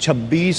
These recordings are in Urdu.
26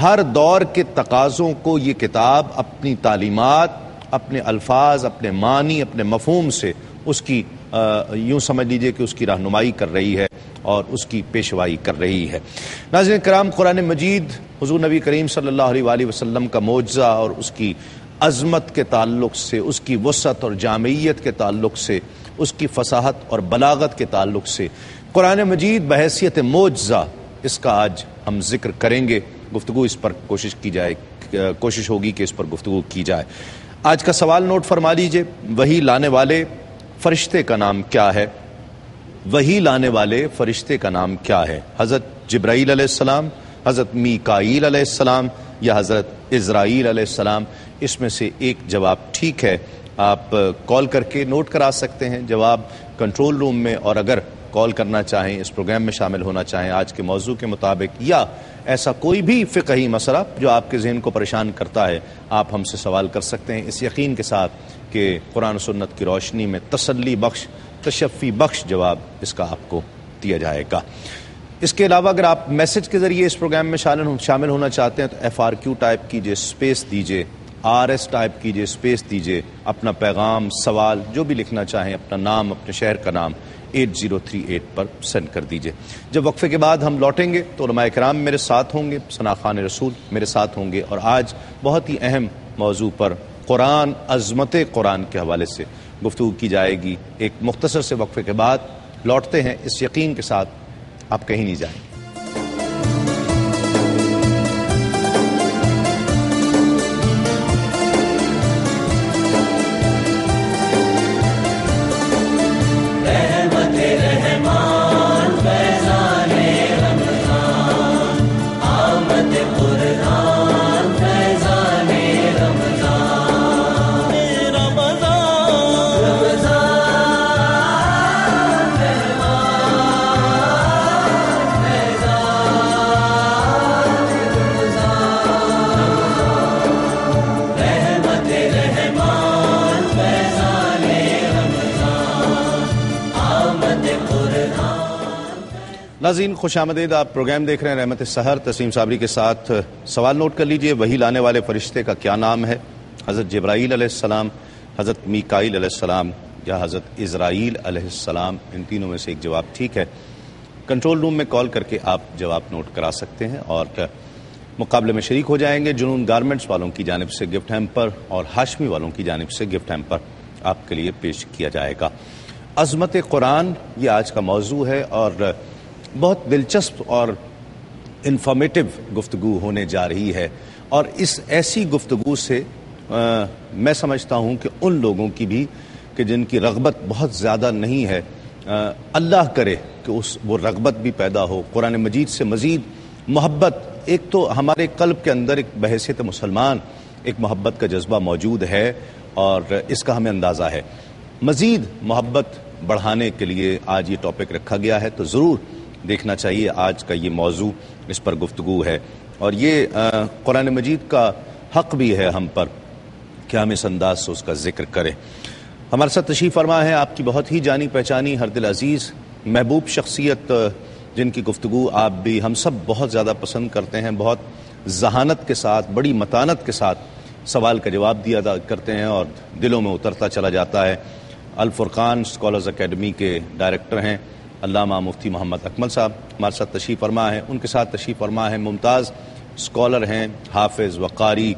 ہر دور کے تقاضوں کو یہ کتاب اپنی تعلیمات، اپنے الفاظ، اپنے معنی، اپنے مفہوم سے اس کی یوں سمجھ لیجئے کہ اس کی رہنمائی کر رہی ہے اور اس کی پیشوائی کر رہی ہے۔ ناظرین کرام، قرآن مجید حضور نبی کریم صلی اللہ علیہ وآلہ وسلم کا معجزہ اور اس کی عظمت کے تعلق سے، اس کی وسعت اور جامعیت کے تعلق سے، اس کی فصاحت اور بلاغت کے تعلق سے، قرآن مجید بحیثیت معجزہ، اس کا آج ہم ذکر کریں گے، گفتگو اس پر کوشش ہوگی کہ اس پر گفتگو کی جائے۔ آج کا سوال نوٹ فرما لیجئے، وحی لانے والے فرشتے کا نام کیا ہے؟ وحی لانے والے فرشتے کا نام کیا ہے؟ حضرت جبرائیل علیہ السلام، حضرت میکائیل علیہ السلام یا حضرت اسرائیل علیہ السلام؟ اس میں سے ایک جواب ٹھیک ہے۔ آپ کال کر کے نوٹ کرا سکتے ہیں جواب کنٹرول روم میں، اور اگر کال کرنا چاہیں، اس پروگرام میں شامل ہونا چاہیں آج کے موضوع کے مطابق، یا ایسا کوئی بھی فقہی مسئلہ جو آپ کے ذہن کو پریشان کرتا ہے، آپ ہم سے سوال کر سکتے ہیں، اس یقین کے ساتھ کہ قرآن و سنت کی روشنی میں تسلی بخش، تشفی بخش جواب اس کا آپ کو دیا جائے گا۔ اس کے علاوہ اگر آپ میسج کے ذریعے اس پروگرام میں شامل ہونا چاہتے ہیں تو FRQ ٹائپ کیجئے، اسپیس دیجئے، RS ٹائپ کیجئے، اسپیس دیجئے، اپنا پیغام، سوال جو بھی لکھنا چاہیں، اپنا نام، اپنے شہر کا نام 8038 پر سینڈ کر دیجئے۔ جب وقفے کے بعد ہم لوٹیں گے تو علماء کرام میرے ساتھ ہوں گے، ثنا خان رسول میرے ساتھ ہوں گے، اور آج بہت ہی اہم موضوع پر قرآن، عظمت قرآن کے حوالے سے گفتگو کی جائے گی۔ ایک مختصر سے وقفے کے بعد لوٹتے ہیں، اس یقین کے ساتھ آپ کہیں نہیں جائیں۔ ناظرین خوش آمدید، آپ پروگرام دیکھ رہے ہیں رحمت سحر، تسلیم صابری کے ساتھ۔ سوال نوٹ کر لیجئے، وحی لانے والے فرشتے کا کیا نام ہے؟ حضرت جبرائیل علیہ السلام، حضرت میکائیل علیہ السلام یا حضرت اسرائیل علیہ السلام؟ ان تینوں میں سے ایک جواب ٹھیک ہے۔ کنٹرول روم میں کال کر کے آپ جواب نوٹ کرا سکتے ہیں اور مقابلے میں شریک ہو جائیں گے۔ جنون گارمنٹس والوں کی جانب سے گفٹ ہیمپر اور ہاشمی والوں کی جانب سے گفٹ ہیمپر آپ کے لیے پیش کیا جائے گا۔ عظمت قرآن یہ آج کا موضوع ہے، اور بہت دلچسپ اور انفارمیٹو گفتگو ہونے جا رہی ہے، اور اس ایسی گفتگو سے میں سمجھتا ہوں کہ ان لوگوں کی بھی کہ جن کی رغبت بہت زیادہ نہیں ہے، اللہ کرے کہ وہ رغبت بھی پیدا ہو، قرآن مجید سے مزید محبت۔ ایک تو ہمارے قلب کے اندر ایک بحیثیت مسلمان ایک محبت کا جذبہ موجود ہے، اور اس کا ہمیں اندازہ ہے۔ مزید محبت بڑھانے کے لیے آج یہ ٹاپک رکھا گیا ہے، تو ضرور دیکھنا چاہیے۔ آج کا یہ موضوع، اس پر گفتگو ہے، اور یہ قرآن مجید کا حق بھی ہے ہم پر کہ ہم اس انداز سے اس کا ذکر کریں۔ ہمارے ساتھ تشریف فرما ہے آپ کی بہت ہی جانی پہچانی، ہر دل عزیز، محبوب شخصیت، جن کی گفتگو آپ بھی ہم سب بہت زیادہ پسند کرتے ہیں، بہت ذہانت کے ساتھ، بڑی متانت کے ساتھ سوال کا جواب دیا کرتے ہیں اور دلوں میں اترتا چلا جاتا ہے۔ الفرقان اسکالرز اکیڈمی کے ڈائریکٹر ہیں علامہ مفتی محمد اکمل صاحب، ہمارے ساتھ تشریف فرما ہے۔ ان کے ساتھ تشریف فرما ہے ممتاز اسکالر ہیں، حافظ وقاری،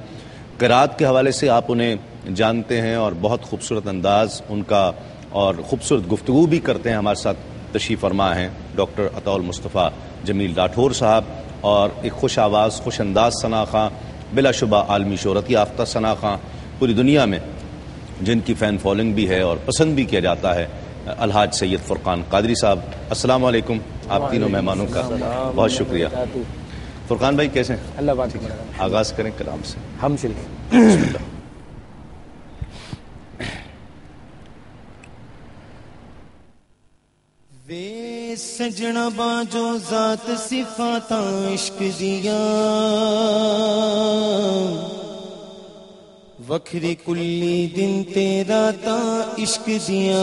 قرات کے حوالے سے آپ انہیں جانتے ہیں، اور بہت خوبصورت انداز ان کا اور خوبصورت گفتگو بھی کرتے ہیں۔ ہمارے ساتھ تشریف فرما ہیں ڈاکٹر عطاء المصطفیٰ جمیل راٹھور صاحب، اور ایک خوش آواز، خوش انداز ثنا خاں، بلا شبہ عالمی شہرت یافتہ ثنا خاں، پوری دنیا میں جن کی فین فالوئنگ بھی ہے اور پسند بھی کیا جاتا ہے، الحاج سید فرقان قادری صاحب۔ السلام علیکم آپ تینوں مہمانوں کا بہت شکریہ۔ فرقان بھائی کیسے ہیں؟ اللہ بات آغاز کریں کلام سے۔ ہم سے بسم اللہ۔ وے سجنا باجو ذات صفات عشق دیا، وکھری کلی دن تیرا تا عشق دیا،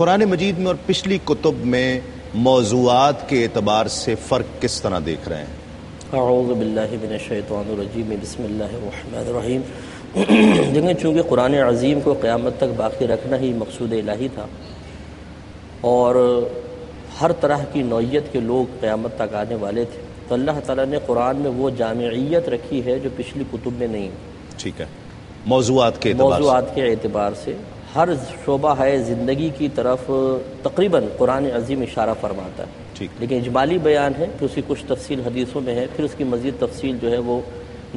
قرآن مجید میں اور پچھلی کتب میں موضوعات کے اعتبار سے فرق کس طرح دیکھ رہے ہیں؟ اعوذ باللہ من الشیطان الرجیم، بسم اللہ الرحمن الرحیم۔ دیکھیں، چونکہ قرآن عظیم کو قیامت تک باقی رکھنا ہی مقصود الہی تھا، اور ہر طرح کی نوعیت کے لوگ قیامت تک آنے والے تھے، تو اللہ تعالیٰ نے قرآن میں وہ جامعیت رکھی ہے جو پچھلی کتب میں نہیں۔ ٹھیک ہے، موضوعات کے اعتبار سے ہر شعبہ ہے زندگی کی طرف تقریباً قرآن عظیم اشارہ فرماتا ہے، لیکن اجمالی بیان ہے، پھر اس کی کچھ تفصیل حدیثوں میں ہے، پھر اس کی مزید تفصیل جو ہے وہ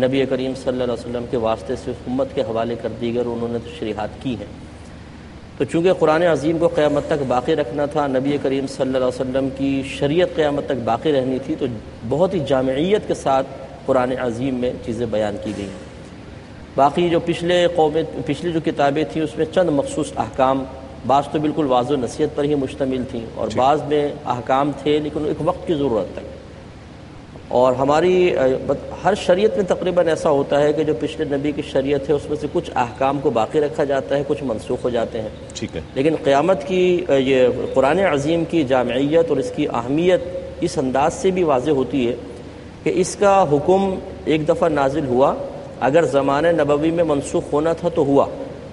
نبی کریم صلی اللہ علیہ وسلم کے واسطے سے امت کے حوالے کر دی گئی اور انہوں نے تشریحات کی ہیں۔ تو چونکہ قرآن عظیم کو قیامت تک باقی رکھنا تھا، نبی کریم صلی اللہ علیہ وسلم کی شریعت قیامت تک باقی رہنی تھی، تو بہت ہی جامعیت کے ساتھ قرآن عظیم میں چیزیں بیان کی گئی۔ باقی جو پچھلی جو کتابیں تھیں اس میں چند مخصوص احکام، بعض تو بالکل واضح نصیحت پر ہی مشتمل تھیں، اور بعض میں احکام تھے لیکن ایک وقت کی ضرورت تھی۔ اور ہماری ہر شریعت میں تقریباً ایسا ہوتا ہے کہ جو پچھلے نبی کی شریعت ہے اس میں سے کچھ احکام کو باقی رکھا جاتا ہے، کچھ منسوخ ہو جاتے ہیں۔ ٹھیک ہے، لیکن قیامت کی یہ قرآن عظیم کی جامعیت اور اس کی اہمیت اس انداز سے بھی واضح ہوتی ہے کہ اس کا حکم ایک دفعہ نازل ہوا، اگر زمانہ نبوی میں منسوخ ہونا تھا تو ہوا،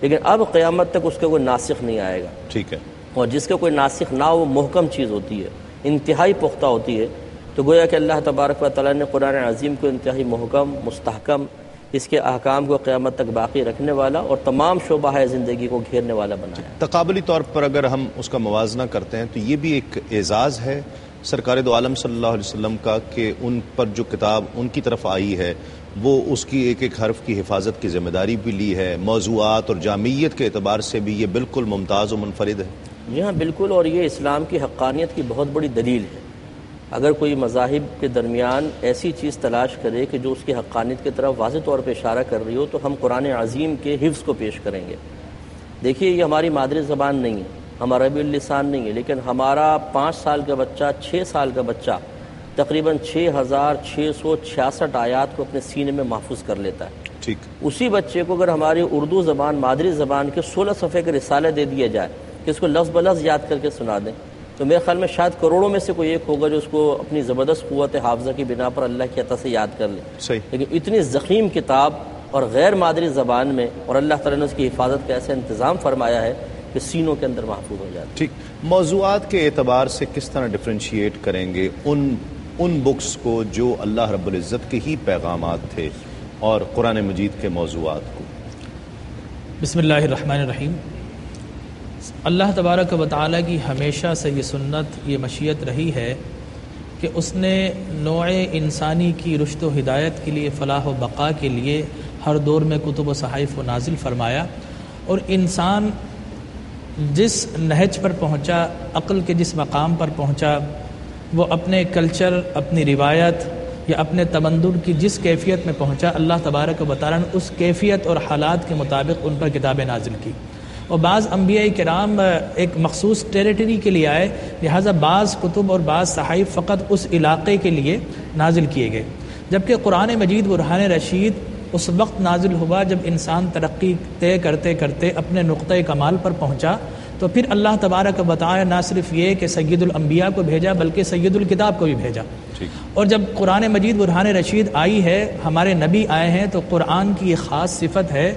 لیکن اب قیامت تک اس کا کوئی ناسخ نہیں آئے گا۔ ٹھیک ہے، اور جس کا کوئی ناسخ نہ ہو وہ محکم چیز ہوتی ہے، انتہائی پختہ ہوتی ہے۔ تو گویا کہ اللہ تبارک و تعالیٰ نے قرآن عظیم کو انتہائی محکم، مستحکم، اس کے احکام کو قیامت تک باقی رکھنے والا اور تمام شعبہ زندگی کو گھیرنے والا بنایا۔ تقابلی طور پر اگر ہم اس کا موازنہ کرتے ہیں تو یہ بھی ایک اعزاز ہے سرکار دو عالم صلی اللہ علیہ وسلم کا کہ ان پر جو کتاب ان کی طرف آئی ہے وہ اس کی ایک ایک حرف کی حفاظت کی ذمہ داری بھی لی ہے، موضوعات اور جامعیت کے اعتبار سے بھی یہ بالکل ممتاز و منفرد ہے۔ جی ہاں، بالکل، اور یہ اسلام کی حقانیت کی بہت بڑی دلیل ہے۔ اگر کوئی مذاہب کے درمیان ایسی چیز تلاش کرے کہ جو اس کی حقانیت کی طرف واضح طور پہ اشارہ کر رہی ہو تو ہم قرآن عظیم کے حفظ کو پیش کریں گے۔ دیکھیے، یہ ہماری مادری زبان نہیں ہے، ہمارا عربی اللسان نہیں ہے، لیکن ہمارا 5 سال کا بچہ، 6 سال کا بچہ تقریباً 6666 آیات کو اپنے سینے میں محفوظ کر لیتا ہے۔ ٹھیک، اسی بچے کو اگر ہماری اردو زبان، مادری زبان کے 16 صفحے کے رسالے دے دیا جائے کہ اس کو لفظ بلفظ یاد کر کے سنا دیں، تو میرے خیال میں شاید کروڑوں میں سے کوئی ایک ہوگا جو اس کو اپنی زبردست قوت حافظہ کی بنا پر اللہ کی عطا سے یاد کر لے۔ صحیح، لیکن اتنی ضخیم کتاب اور غیر مادری زبان میں، اور اللہ تعالیٰ نے اس کی حفاظت کا ایسا انتظام فرمایا ہے کہ سینوں کے اندر محفوظ ہو جاتا ہے۔ ٹھیک، موضوعات کے اعتبار سے کس طرح ڈفرینشیٹ کریں گے ان بکس کو جو اللہ رب العزت کے ہی پیغامات تھے اور قرآن مجید کے موضوعات کو؟ بسم اللہ الرحمن الرحیم۔ اللہ تبارک و تعالیٰ کی ہمیشہ سے یہ سنت، یہ مشیت رہی ہے کہ اس نے نوع انسانی کی رشد و ہدایت کے لیے، فلاح و بقا کے لیے ہر دور میں کتب و صحائف و نازل فرمایا، اور انسان جس نہج پر پہنچا، عقل کے جس مقام پر پہنچا، وہ اپنے کلچر، اپنی روایت یا اپنے تمدن کی جس کیفیت میں پہنچا، اللہ تبارک و تعالیٰ نے اس کیفیت اور حالات کے مطابق ان پر کتابیں نازل کی۔ اور بعض انبیاء کرام ایک مخصوص ٹیریٹری کے لیے آئے، لہٰذا بعض کتب اور بعض صحائف فقط اس علاقے کے لیے نازل کیے گئے، جبکہ قرآن مجید برہان رشید اس وقت نازل ہوا جب انسان ترقی طے کرتے کرتے اپنے نقطۂ کمال پر پہنچا، تو پھر اللہ تبارک و تعالی نہ صرف یہ کہ سید الانبیاء کو بھیجا بلکہ سید الکتاب کو بھی بھیجا۔ اور جب قرآن مجید برہان رشید آئی ہے، ہمارے نبی آئے ہیں، تو قرآن کی یہ خاص صفت ہے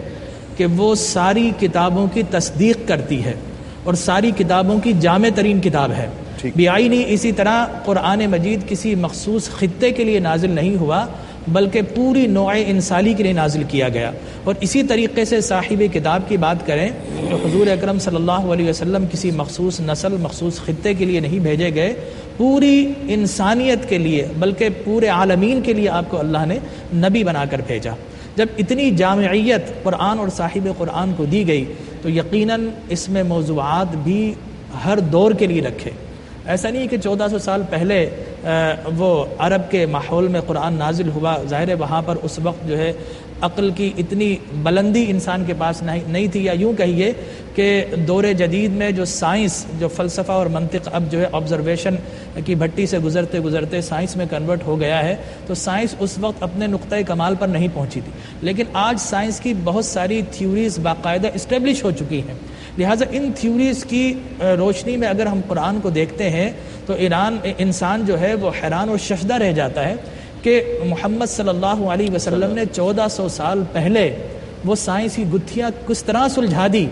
کہ وہ ساری کتابوں کی تصدیق کرتی ہے اور ساری کتابوں کی جامع ترین کتاب ہے۔ بیائی اسی طرح قرآن مجید کسی مخصوص خطے کے لیے نازل نہیں ہوا بلکہ پوری نوع انسانی کے لیے نازل کیا گیا۔ اور اسی طریقے سے صاحب کتاب کی بات کریں تو حضور اکرم صلی اللہ علیہ وسلم کسی مخصوص نسل، مخصوص خطے کے لیے نہیں بھیجے گئے، پوری انسانیت کے لیے بلکہ پورے عالمین کے لیے آپ کو اللہ نے نبی بنا کر بھیجا۔ جب اتنی جامعیت قرآن اور صاحب قرآن کو دی گئی تو یقیناً اس میں موضوعات بھی ہر دور کے لیے رکھے۔ ایسا نہیں کہ 1400 سال پہلے وہ عرب کے ماحول میں قرآن نازل ہوا، ظاہر ہے وہاں پر اس وقت جو ہے عقل کی اتنی بلندی انسان کے پاس نہیں تھی، یا یوں کہیے کہ دور جدید میں جو سائنس، جو فلسفہ اور منطق اب جو ہے آبزرویشن کی بھٹی سے گزرتے گزرتے سائنس میں کنورٹ ہو گیا ہے، تو سائنس اس وقت اپنے نقطۂ کمال پر نہیں پہنچی تھی، لیکن آج سائنس کی بہت ساری تھیوریز باقاعدہ اسٹیبلش ہو چکی ہیں۔ لہٰذا ان تھیوریز کی روشنی میں اگر ہم قرآن کو دیکھتے ہیں تو انسان جو ہے وہ حیران اور ششدر رہ جاتا ہے کہ محمد صلی اللہ علیہ وسلم نے 1400 سال پہلے وہ سائنس کی گتھیاں کس طرح سلجھا دی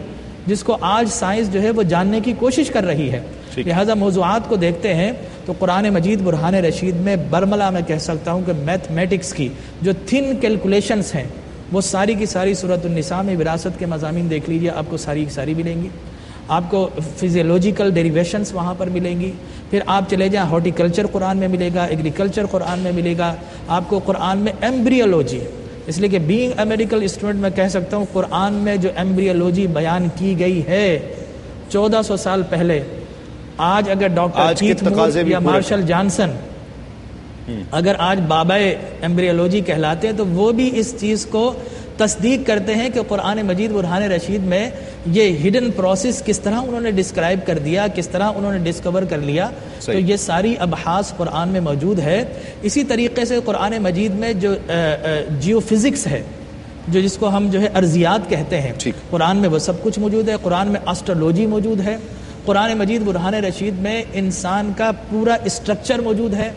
جس کو آج سائنس جو ہے وہ جاننے کی کوشش کر رہی ہے. لہٰذا موضوعات کو دیکھتے ہیں تو قرآن مجید برہان رشید میں برملا میں کہہ سکتا ہوں کہ میتھمیٹکس کی جو تھن کیلکولیشنز ہیں وہ ساری کی ساری سورۃ النساء میں وراثت کے مضامین دیکھ لیجیے, آپ کو ساری کی ساری ملیں گی. آپ کو فزیولوجیکل ڈیریویشنز وہاں پر ملیں گی. پھر آپ چلے جائیں ہارٹیکلچر قرآن میں ملے گا, ایگریکلچر قرآن میں ملے گا, آپ کو قرآن میں ایمبریولوجی, اس لیے کہ بینگ اے میڈیکل اسٹوڈنٹ میں کہہ سکتا ہوں قرآن میں جو ایمبریولوجی بیان کی گئی ہے 1400 سال پہلے, آج اگر ڈاکٹر کیتھ مور یا مارشل جانسن اگر آج بابائے ایمبریولوجی کہلاتے ہیں تو وہ بھی اس چیز کو تصدیق کرتے ہیں کہ قرآن مجید برہان رشید میں یہ ہڈن پروسیس کس طرح انہوں نے ڈسکرائب کر دیا, کس طرح انہوں نے ڈسکور کر لیا. تو یہ ساری ابحاث قرآن میں موجود ہے. اسی طریقے سے قرآن مجید میں جو جیو فزکس ہے, جو جس کو ہم جو ہے ارضیات کہتے ہیں, قرآن میں وہ سب کچھ موجود ہے. قرآن میں اسٹرولوجی موجود ہے. قرآن مجید برہان رشید میں انسان کا پورا اسٹرکچر موجود ہے.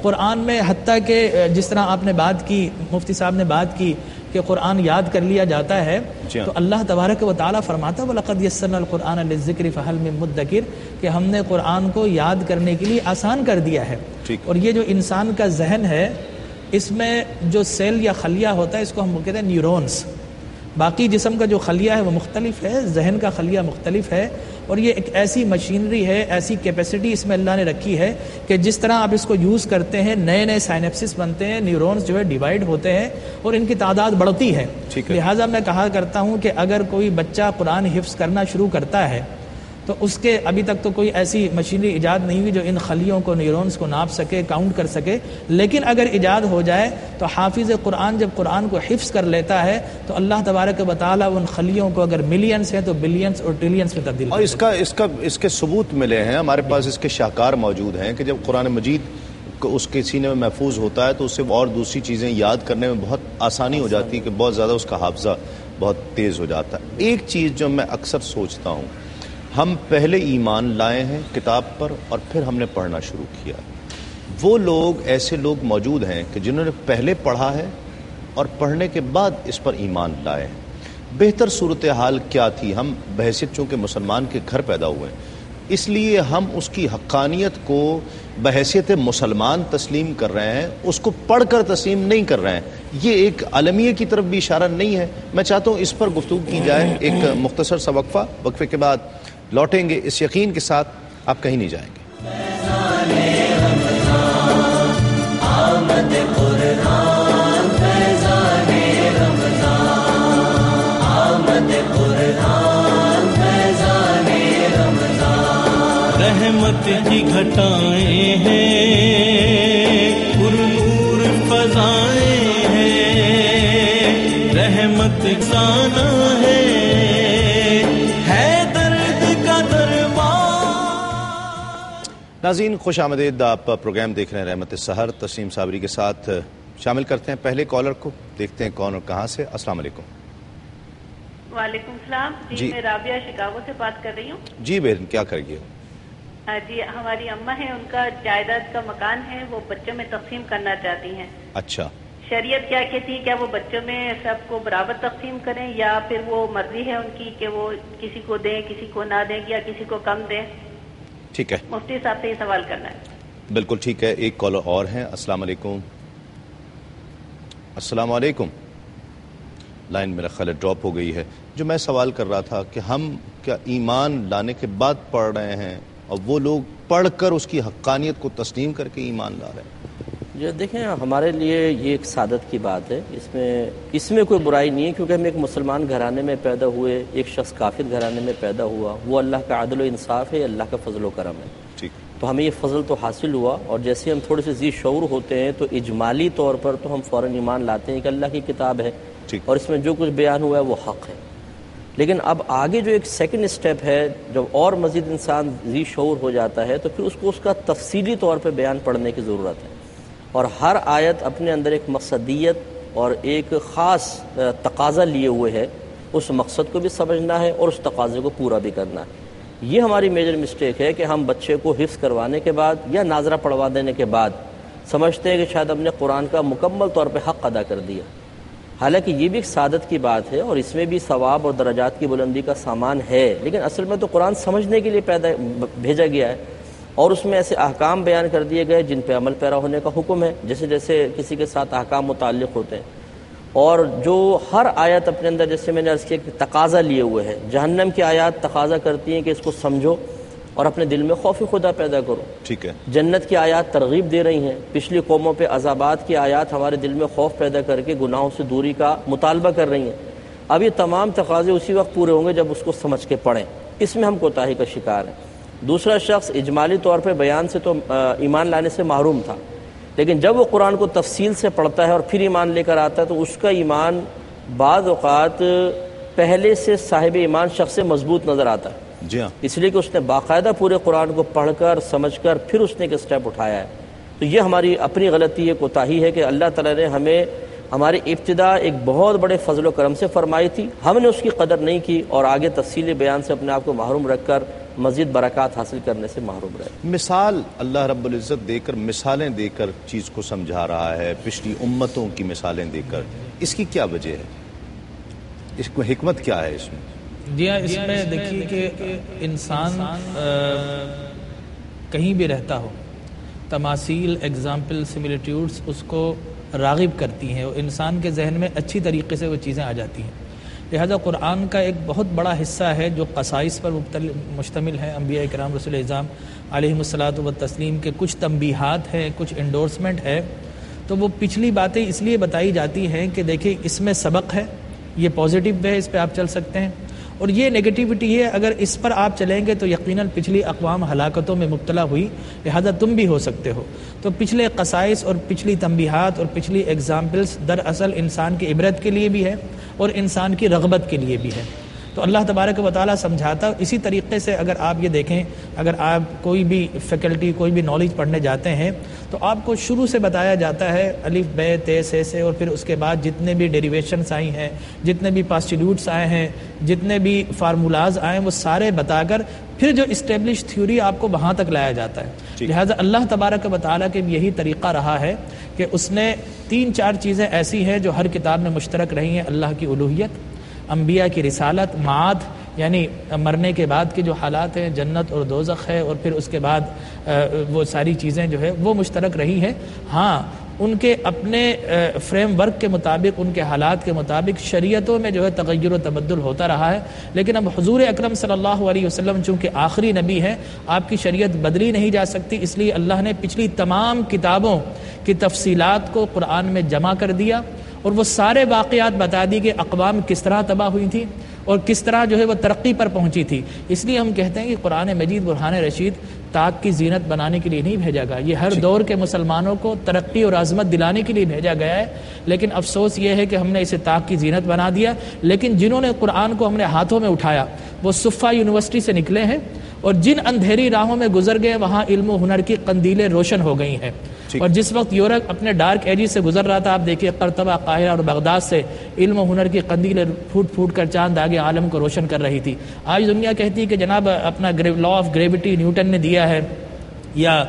قرآن میں حتیٰ کہ جس طرح آپ نے بات کی, مفتی صاحب نے بات کی کہ قرآن یاد کر لیا جاتا ہے, تو اللہ تبارک و تعالیٰ فرماتا وَلَقَدْ يَسَّرْنَا الْقُرْآنَ لِلذِّكْرِ فَهَلْ مِن مُدَّكِرٍ کہ ہم نے قرآن کو یاد کرنے کے لیے آسان کر دیا ہے. اور یہ جو انسان کا ذہن ہے اس میں جو سیل یا خلیہ ہوتا ہے اس کو ہم کہتے ہیں نیورونز. باقی جسم کا جو خلیہ ہے وہ مختلف ہے, ذہن کا خلیہ مختلف ہے, اور یہ ایک ایسی مشینری ہے, ایسی کیپیسٹی اس میں اللہ نے رکھی ہے کہ جس طرح آپ اس کو یوز کرتے ہیں نئے نئے سائنپسس بنتے ہیں, نیورونز جو ہے ڈیوائیڈ ہوتے ہیں اور ان کی تعداد بڑھتی ہے. لہٰذا میں کہا کرتا ہوں کہ اگر کوئی بچہ قرآن حفظ کرنا شروع کرتا ہے تو اس کے ابھی تک تو کوئی ایسی مشینری ایجاد نہیں ہوئی جو ان خلیوں کو, نیورونز کو ناپ سکے, کاؤنٹ کر سکے. لیکن اگر ایجاد ہو جائے تو حافظ قرآن جب قرآن کو حفظ کر لیتا ہے تو اللہ تبارک و تعالیٰ ان خلیوں کو اگر ملینز ہیں تو بلینز اور ٹریلینز میں تبدیل. اور اس کے ثبوت ملے ہیں ہمارے پاس, اس کے شاہکار موجود ہیں کہ جب قرآن مجید اس کے سینے میں محفوظ ہوتا ہے تو اس سے اور دوسری چیزیں یاد کرنے میں بہت آسانی ہو جاتی ہے, کہ بہت زیادہ اس کا حافظہ بہت تیز ہو جاتا ہے. ایک چیز جو میں اکثر سوچتا ہوں, ہم پہلے ایمان لائے ہیں کتاب پر اور پھر ہم نے پڑھنا شروع کیا. وہ لوگ, ایسے لوگ موجود ہیں کہ جنہوں نے پہلے پڑھا ہے اور پڑھنے کے بعد اس پر ایمان لائے ہیں. بہتر صورتحال کیا تھی؟ ہم بحیثیت چونکہ مسلمان کے گھر پیدا ہوئے ہیں, اس لیے ہم اس کی حقانیت کو بحیثیت مسلمان تسلیم کر رہے ہیں, اس کو پڑھ کر تسلیم نہیں کر رہے ہیں. یہ ایک عالمیہ کی طرف بھی اشارہ نہیں ہے. میں چاہتا ہوں اس پر گفتگو کی جائے. ایک مختصر سا وقفہ, وقفے کے بعد لوٹیں گے اس یقین کے ساتھ آپ کہیں نہیں جائیں گے. رحمت کی گھٹائیں ہیں, پر نور فضائیں ہیں, رحمت سانا ہے درد کا دربار. ناظرین خوش آمدید, آپ پروگرام دیکھ رہے ہیں رحمت سحر. تسلیم صابری کے ساتھ شامل کرتے ہیں پہلے کالر کو, دیکھتے ہیں کون اور کہاں سے. السلام علیکم. وعلیکم السلام. جی میں رابعہ شکاگو سے بات کر رہی ہوں. جی بہن کیا کریے؟ جی ہماری اماں ہیں, ان کا جائیداد کا مکان ہے, وہ بچوں میں تقسیم کرنا چاہتی ہیں. اچھا, شریعت کیا کہتی ہے, کیا وہ بچوں میں سب کو برابر تقسیم کریں یا پھر وہ مرضی ہے ان کی کہ وہ کسی کو دیں کسی کو نہ دیں یا کسی کو کم دیں؟ ٹھیک ہے, مفتی صاحب سے یہ سوال کرنا ہے. بالکل ٹھیک ہے. ایک کالر اور ہیں. السلام علیکم. السلام علیکم. لائن میرا خیال ڈراپ ہو گئی ہے. جو میں سوال کر رہا تھا کہ ہم کیا ایمان لانے کے بعد پڑھ رہے ہیں اور وہ لوگ پڑھ کر اس کی حقانیت کو تسلیم کر کے ایمان لا رہے ہیں؟ جو دیکھیں ہمارے لیے یہ ایک سعادت کی بات ہے, اس میں کوئی برائی نہیں ہے, کیونکہ ہم ایک مسلمان گھرانے میں پیدا ہوئے, ایک شخص کافر گھرانے میں پیدا ہوا, وہ اللہ کا عدل و انصاف ہے, اللہ کا فضل و کرم ہے. تو ہمیں یہ فضل تو حاصل ہوا, اور جیسے ہم تھوڑے سے ذی شعور ہوتے ہیں تو اجمالی طور پر تو ہم فوراً ایمان لاتے ہیں کہ اللہ کی کتاب ہے اور اس میں جو کچھ بیان ہوا ہے وہ حق ہے. لیکن اب آگے جو ایک سیکنڈ سٹیپ ہے, جب اور مزید انسان ذی شعور ہو جاتا ہے تو پھر اس کو اس کا تفصیلی طور پہ بیان پڑھنے کی ضرورت ہے, اور ہر آیت اپنے اندر ایک مقصدیت اور ایک خاص تقاضا لیے ہوئے ہے اس مقصد کو بھی سمجھنا ہے اور اس تقاضے کو پورا بھی کرنا ہے. یہ ہماری میجر مسٹیک ہے کہ ہم بچے کو حفظ کروانے کے بعد یا ناظرہ پڑھوا دینے کے بعد سمجھتے ہیں کہ شاید ہم نے قرآن کا مکمل طور پہ حق ادا کر دیا. حالانکہ یہ بھی ایک سعادت کی بات ہے اور اس میں بھی ثواب اور درجات کی بلندی کا سامان ہے، لیکن اصل میں تو قرآن سمجھنے کے لیے بھیجا گیا ہے اور اس میں ایسے احکام بیان کر دیے گئے جن پہ عمل پیرا ہونے کا حکم ہے، جیسے جیسے کسی کے ساتھ احکام متعلق ہوتے ہیں. اور جو ہر آیت اپنے اندر، جیسے میں نے عرض کیا کہ تقاضا لیے ہوئے ہے. جہنم کی آیات تقاضا کرتی ہیں کہ اس کو سمجھو اور اپنے دل میں خوف خدا پیدا کرو. ٹھیک ہے. جنت کی آیات ترغیب دے رہی ہیں. پچھلی قوموں پہ عذابات کی آیات ہمارے دل میں خوف پیدا کر کے گناہوں سے دوری کا مطالبہ کر رہی ہیں. اب یہ تمام تقاضے اسی وقت پورے ہوں گے جب اس کو سمجھ کے پڑھیں. اس میں ہم کوتاہی کا شکار ہیں. دوسرا شخص اجمالی طور پہ بیان سے تو ایمان لانے سے محروم تھا، لیکن جب وہ قرآن کو تفصیل سے پڑھتا ہے اور پھر ایمان لے کر آتا ہے تو اس کا ایمان بعض اوقات پہلے سے صاحب ایمان شخص سے مضبوط نظر آتا ہے. جی ہاں. اس لیے کہ اس نے باقاعدہ پورے قرآن کو پڑھ کر سمجھ کر پھر اس نے ایک اسٹیپ اٹھایا ہے. تو یہ ہماری اپنی غلطی ہے، کوتاہی ہے کہ اللہ تعالیٰ نے ہمیں ہماری ابتدا ایک بہت بڑے فضل و کرم سے فرمائی تھی، ہم نے اس کی قدر نہیں کی اور آگے تفصیلی بیان سے اپنے آپ کو محروم رکھ کر مزید برکات حاصل کرنے سے محروم رہے. مثال اللہ رب العزت دے کر، مثالیں دے کر چیز کو سمجھا رہا ہے، پچھلی امتوں کی مثالیں دے کر. اس کی کیا وجہ ہے؟ اس کو حکمت کیا ہے اس میں؟ جی ہاں، اس میں دیکھیے کہ انسان کہیں بھی رہتا ہو، تماثیل، ایگزامپل، سملیٹیوڈز اس کو راغب کرتی ہیں اور انسان کے ذہن میں اچھی طریقے سے وہ چیزیں آ جاتی ہیں. لہذا قرآن کا ایک بہت بڑا حصہ ہے جو قصائص پر مشتمل ہے. انبیاء کرام رسول اعظام علیہم الصلاۃ والتسلیم کے کچھ تنبیہات ہیں، کچھ انڈورسمنٹ ہے. تو وہ پچھلی باتیں اس لیے بتائی جاتی ہیں کہ دیکھیں اس میں سبق ہے، یہ پازیٹیو ہے، اس پہ آپ چل سکتے ہیں، اور یہ نیگیٹیوٹی ہے، اگر اس پر آپ چلیں گے تو یقیناً پچھلی اقوام ہلاکتوں میں مبتلا ہوئی، لہذا تم بھی ہو سکتے ہو. تو پچھلے قصائص اور پچھلی تنبیہات اور پچھلی ایگزامپلس دراصل انسان کی عبرت کے لیے بھی ہے اور انسان کی رغبت کے لیے بھی ہے. تو اللہ تبارک و تعالیٰ سمجھاتا. اسی طریقے سے اگر آپ یہ دیکھیں، اگر آپ کوئی بھی فیکلٹی، کوئی بھی نالج پڑھنے جاتے ہیں تو آپ کو شروع سے بتایا جاتا ہے الف ب ت س سے، اور پھر اس کے بعد جتنے بھی ڈیریویشنس آئی ہیں، جتنے بھی پاسٹیلیوٹس آئے ہیں، جتنے بھی فارمولاز آئے ہیں، وہ سارے بتا کر پھر جو اسٹیبلش تھیوری آپ کو وہاں تک لایا جاتا ہے. لہٰذا اللہ تبارک و تعالیٰ کے بھی یہی طریقہ رہا ہے کہ اس نے 3-4 چیزیں ایسی ہیں جو ہر کتاب میں مشترک رہی ہیں: اللہ کی الوہیت، انبیاء کی رسالت، معاد یعنی مرنے کے بعد کے جو حالات ہیں، جنت اور دوزخ ہے، اور پھر اس کے بعد وہ ساری چیزیں جو ہے وہ مشترک رہی ہیں. ہاں، ان کے اپنے فریم ورک کے مطابق، ان کے حالات کے مطابق شریعتوں میں جو ہے تغیر و تبدل ہوتا رہا ہے. لیکن اب حضور اکرم صلی اللہ علیہ وسلم چونکہ آخری نبی ہیں، آپ کی شریعت بدلی نہیں جا سکتی، اس لیے اللہ نے پچھلی تمام کتابوں کی تفصیلات کو قرآن میں جمع کر دیا اور وہ سارے واقعات بتا دی کہ اقوام کس طرح تباہ ہوئی تھی اور کس طرح جو ہے وہ ترقی پر پہنچی تھی. اس لیے ہم کہتے ہیں کہ قرآن مجید برہان رشید تاج کی زینت بنانے کے لیے نہیں بھیجا گیا، یہ ہر دور کے مسلمانوں کو ترقی اور عظمت دلانے کے لیے بھیجا گیا ہے. لیکن افسوس یہ ہے کہ ہم نے اسے تاج کی زینت بنا دیا. لیکن جنہوں نے قرآن کو ہم نے ہاتھوں میں اٹھایا وہ صفا یونیورسٹی سے نکلے ہیں، اور جن اندھیری راہوں میں گزر گئے وہاں علم و ہنر کی قندیلیں روشن ہو گئی ہیں. اور جس وقت یورپ اپنے ڈارک ایجز سے گزر رہا تھا، آپ دیکھیے قرطبہ، قاہرہ اور بغداد سے علم و ہنر کی قندیلیں پھوٹ پھوٹ کر چاند آگے عالم کو روشن کر رہی تھی. آج دنیا کہتی ہے کہ جناب اپنا لا آف گریویٹی نیوٹن نے دیا ہے، یا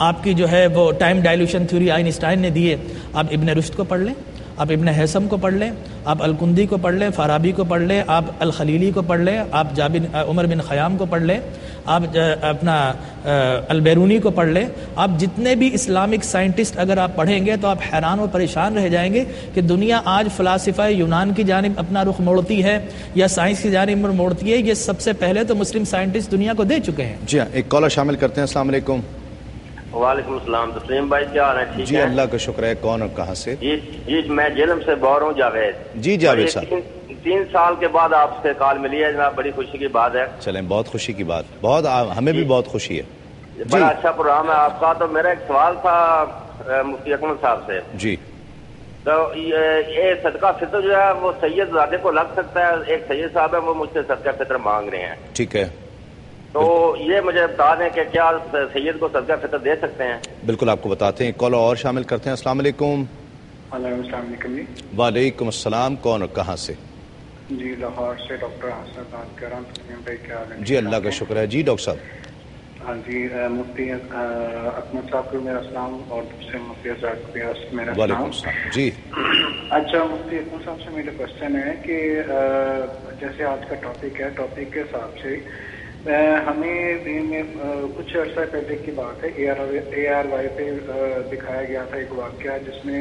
آپ کی جو ہے وہ ٹائم ڈائلیوشن تھیوری آئنسٹائن نے دی ہے. آپ ابن رشد کو پڑھ لیں، آپ ابن حیثم کو پڑھ لیں، آپ الکندی کو پڑھ لیں، فارابی کو پڑھ لیں، آپ الخلیلی کو پڑھ لیں، آپ عمر بن خیام کو پڑھ لیں، آپ اپنا البیرونی کو پڑھ لیں. آپ جتنے بھی اسلامک سائنٹسٹ اگر آپ پڑھیں گے تو آپ حیران و پریشان رہ جائیں گے کہ دنیا آج فلاسفہ یونان کی جانب اپنا رخ موڑتی ہے یا سائنس کی جانب موڑتی ہے. یہ سب سے پہلے تو مسلم سائنٹسٹ دنیا کو دے چکے ہیں. جی ہاں، ایک کالر شامل کرتے ہیں. السلام علیکم. وعلیکم السلام. تسلیم بھائی کیا حال ہے؟ ٹھیک ہے جی اللہ کا شکر ہے. کون اور کہاں سے؟ جی میں جیلم سے بول رہا ہوں، جاوید. جی جاوید صاحب، 3 سال کے بعد آپ سے کال ملی ہے جناب، بڑی خوشی کی بات ہے. چلیں، بہت خوشی کی بات، بہت ہمیں بھی بہت خوشی ہے. بڑا اچھا پروگرام ہے آپ کا. تو میرا ایک سوال تھا مفتی اکمل صاحب سے. جی. تو یہ صدقہ فطر جو ہے وہ سید زادے کو لگ سکتا ہے؟ ایک سید صاحب ہے وہ مجھ سے صدقہ فطر مانگ رہے ہیں. ٹھیک ہے، تو یہ مجھے بتا دیں کہ کیا سید کو صدقہ فطر دے سکتے ہیں؟ بالکل آپ کو بتاتے ہیں. کالر اور شامل کرتے ہیں. السلام علیکم. السلام علیکم. وعلیکم السلام. کون اور کہاں سے؟ جی لاہور سے ڈاکٹر حسن بات کر رہا ہوں. تسلیم بھائی کیا حال ہے؟ جی اللہ کا شکر ہے. جی ڈاکٹر صاحب. ہاں جی مفتی اکمل صاحب کو میرا السلام اور دوسرے مفتی حضرات کو میرا وعلیکم السلام. السلام. جی اچھا مفتی اکمل صاحب سے میرا کوشچن ہے کہ جیسے آج کا ٹاپک ہے, ٹاپک کے حساب سے ہمیں کچھ عرصہ پہلے کی بات ہے اے آر وائی پہ دکھایا گیا تھا ایک واقعہ جس میں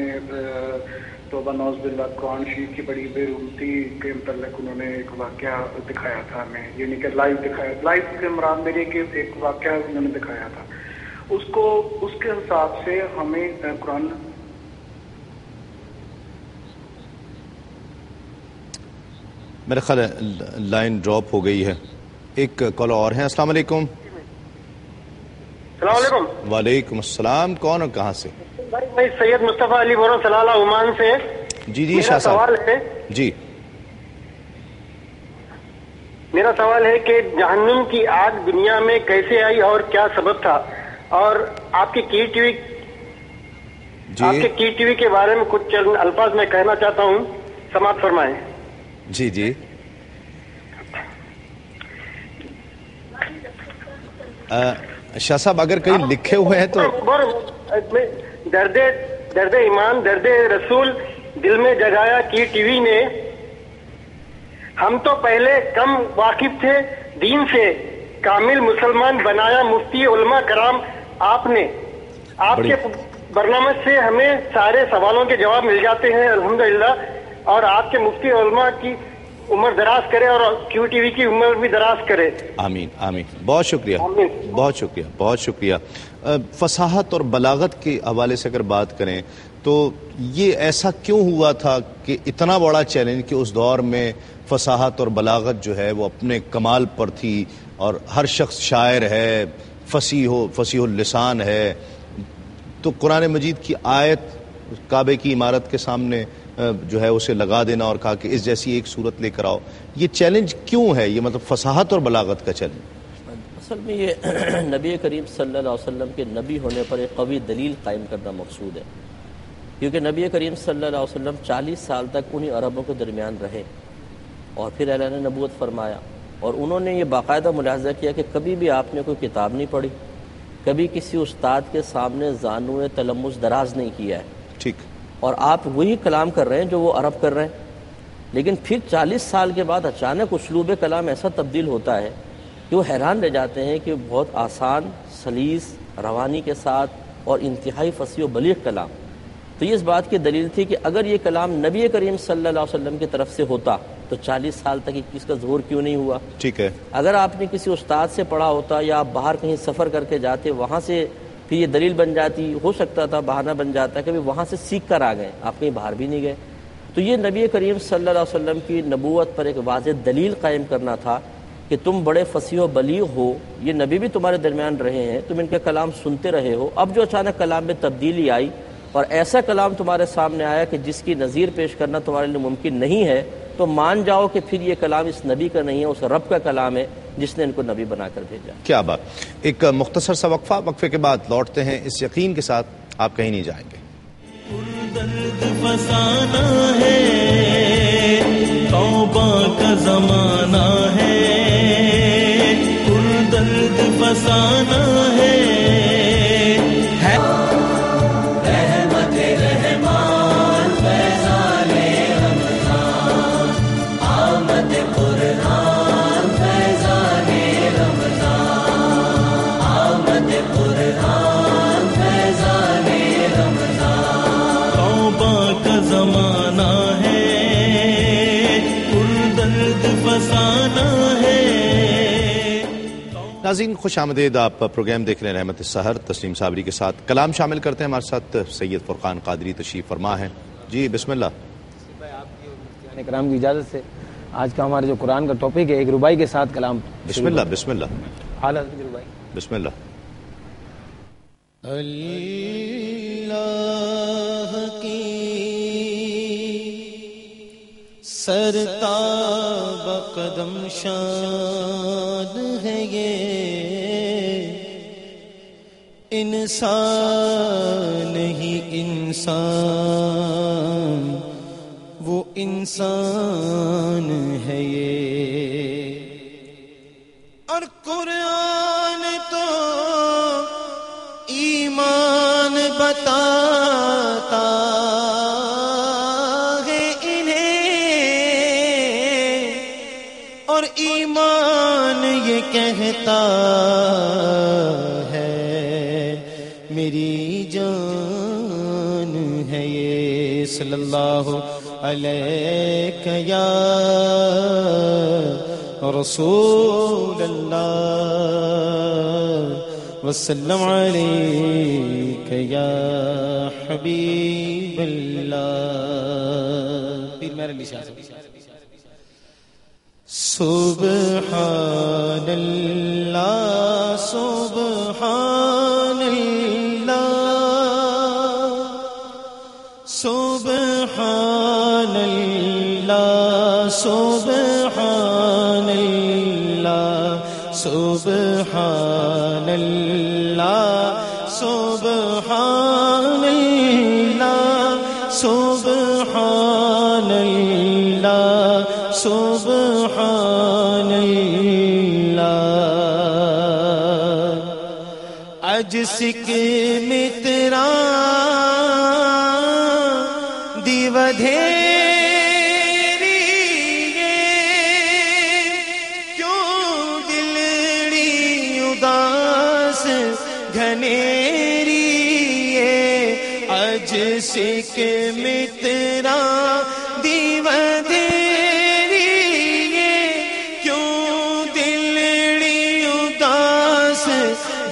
توبہ نوز باللہ قرآن شریف کی بڑی بے رغبتی کے متعلق انہوں نے ایک واقعہ دکھایا تھا ہمیں, یعنی کہ لائیو کے مراد میری کہ ایک واقعہ انہوں نے دکھایا تھا. اس کے حساب سے ہمیں قرآن میرے خیال ہے لائن ڈراپ ہو گئی ہے. ایک کال اور ہیں. السلام علیکم. السلام علیکم. وعلیکم السلام. کون اور کہاں سے؟ بھائی میں سید مصطفیٰ علی بول رہا ہوں سلالہ عمان سے. جی شاہ صاحب. سوال ہے جی میرا سوال ہے کہ جہنم کی آگ دنیا میں کیسے آئی اور کیا سبب تھا, اور آپ کی کی ٹی وی کے بارے میں کچھ چند الفاظ میں کہنا چاہتا ہوں, سماعت فرمائیں. جی شاہ صاحب اگر کہیں لکھے ہوئے ہیں تو درد ایمان درد رسول دل میں جگایا کی ٹی وی نے. ہم تو پہلے کم واقف تھے دین سے, کامل مسلمان بنایا مفتی علماء کرام آپ نے. آپ کے برنامج سے ہمیں سارے سوالوں کے جواب مل جاتے ہیں الحمدللہ, اور آپ کے مفتی علماء کی عمر دراز کرے اور کیو ٹی وی کی عمر بھی دراز کرے. آمین آمین. بہت شکریہ. بہت شکریہ. بہت شکریہ. فصاحت اور بلاغت کے حوالے سے اگر بات کریں تو یہ ایسا کیوں ہوا تھا کہ اتنا بڑا چیلنج کہ اس دور میں فصاحت اور بلاغت جو ہے وہ اپنے کمال پر تھی, اور ہر شخص شاعر ہے, فصیح اللسان ہے, تو قرآن مجید کی آیت کعبے کی عمارت کے سامنے جو ہے اسے لگا دینا اور کہا کہ اس جیسی ایک صورت لے کر آؤ, یہ چیلنج کیوں ہے؟ یہ مطلب فصاحت اور بلاغت کا چیلنج. اصل میں یہ نبی کریم صلی اللہ علیہ وسلم کے نبی ہونے پر ایک قوی دلیل قائم کرنا مقصود ہے, کیونکہ نبی کریم صلی اللہ علیہ وسلم 40 سال تک انہی عربوں کے درمیان رہے اور پھر اعلان نبوت فرمایا, اور انہوں نے یہ باقاعدہ ملاحظہ کیا کہ کبھی بھی آپ نے کوئی کتاب نہیں پڑھی, کبھی کسی استاد کے سامنے زانوئے تلمس دراز نہیں کیا ہے. ٹھیک. اور آپ وہی کلام کر رہے ہیں جو وہ عرب کر رہے ہیں, لیکن پھر 40 سال کے بعد اچانک اسلوب کلام ایسا تبدیل ہوتا ہے کہ وہ حیران رہ جاتے ہیں کہ بہت آسان, سلیس, روانی کے ساتھ اور انتہائی فصیح و بلیغ کلام. تو یہ اس بات کی دلیل تھی کہ اگر یہ کلام نبی کریم صلی اللہ علیہ وسلم کی طرف سے ہوتا تو 40 سال تک اس کا ظہور کیوں نہیں ہوا. ٹھیک ہے. اگر آپ نے کسی استاد سے پڑھا ہوتا یا آپ باہر کہیں سفر کر کے جاتے, وہاں سے پھر یہ دلیل بن جاتی, ہو سکتا تھا بہانہ بن جاتا کہ وہاں سے سیکھ کر آ گئے, آپ کہیں باہر بھی نہیں گئے. تو یہ نبی کریم صلی اللہ علیہ وسلم کی نبوت پر ایک واضح دلیل قائم کرنا تھا کہ تم بڑے فصیح و بلیغ ہو, یہ نبی بھی تمہارے درمیان رہے ہیں, تم ان کا کلام سنتے رہے ہو. اب جو اچانک کلام میں تبدیلی آئی اور ایسا کلام تمہارے سامنے آیا کہ جس کی نظیر پیش کرنا تمہارے لیے ممکن نہیں ہے, تو مان جاؤ کہ پھر یہ کلام اس نبی کا نہیں ہے, اس رب کا کلام ہے جس نے ان کو نبی بنا کر بھیجا. کیا بات. ایک مختصر سا وقفہ, وقفے کے بعد لوٹتے ہیں اس یقین کے ساتھ آپ کہیں نہیں جائیں گے. درد فسانہ ہے, توبہ کا زمانہ ہے, درد فسانہ ہے. ناظرین خوش آمدید. آپ پروگرام دیکھ رہے ہیں رحمت السحر تسلیم صابری کے ساتھ. کلام شامل کرتے ہیں. ہمارے ساتھ سید فرقان قادری تشریف فرما ہے. جی بسم اللہ. آپ کی مفتیان کرام کی اجازت سے آج کا ہمارا جو قرآن کا ٹاپک ہے ایک ربائی کے ساتھ کلام. بسم اللہ. بسم اللہ. اعلیٰ حضرت کی ربائی. بسم اللہ. اللہ کی سرتاب قدم شان ہے یہ, انسان ہی انسان وہ انسان اور ایمان یہ کہتا ہے میری جان ہے یہ. صلی اللہ علیہ یا رسول اللہ وسلم علیک یا حبیب اللہ. پھر میرے لیے سبحان اللہ سبحان اللہ سبحان اللہ سبحان اللہ سبحان اللہ سبحان اللہ سبحان اللہ سبحان اللہ. اج سکھ مترا دی ودھیری کیوں دلڑی اداس گھنیری. اج سکھ مترا دی ودھیری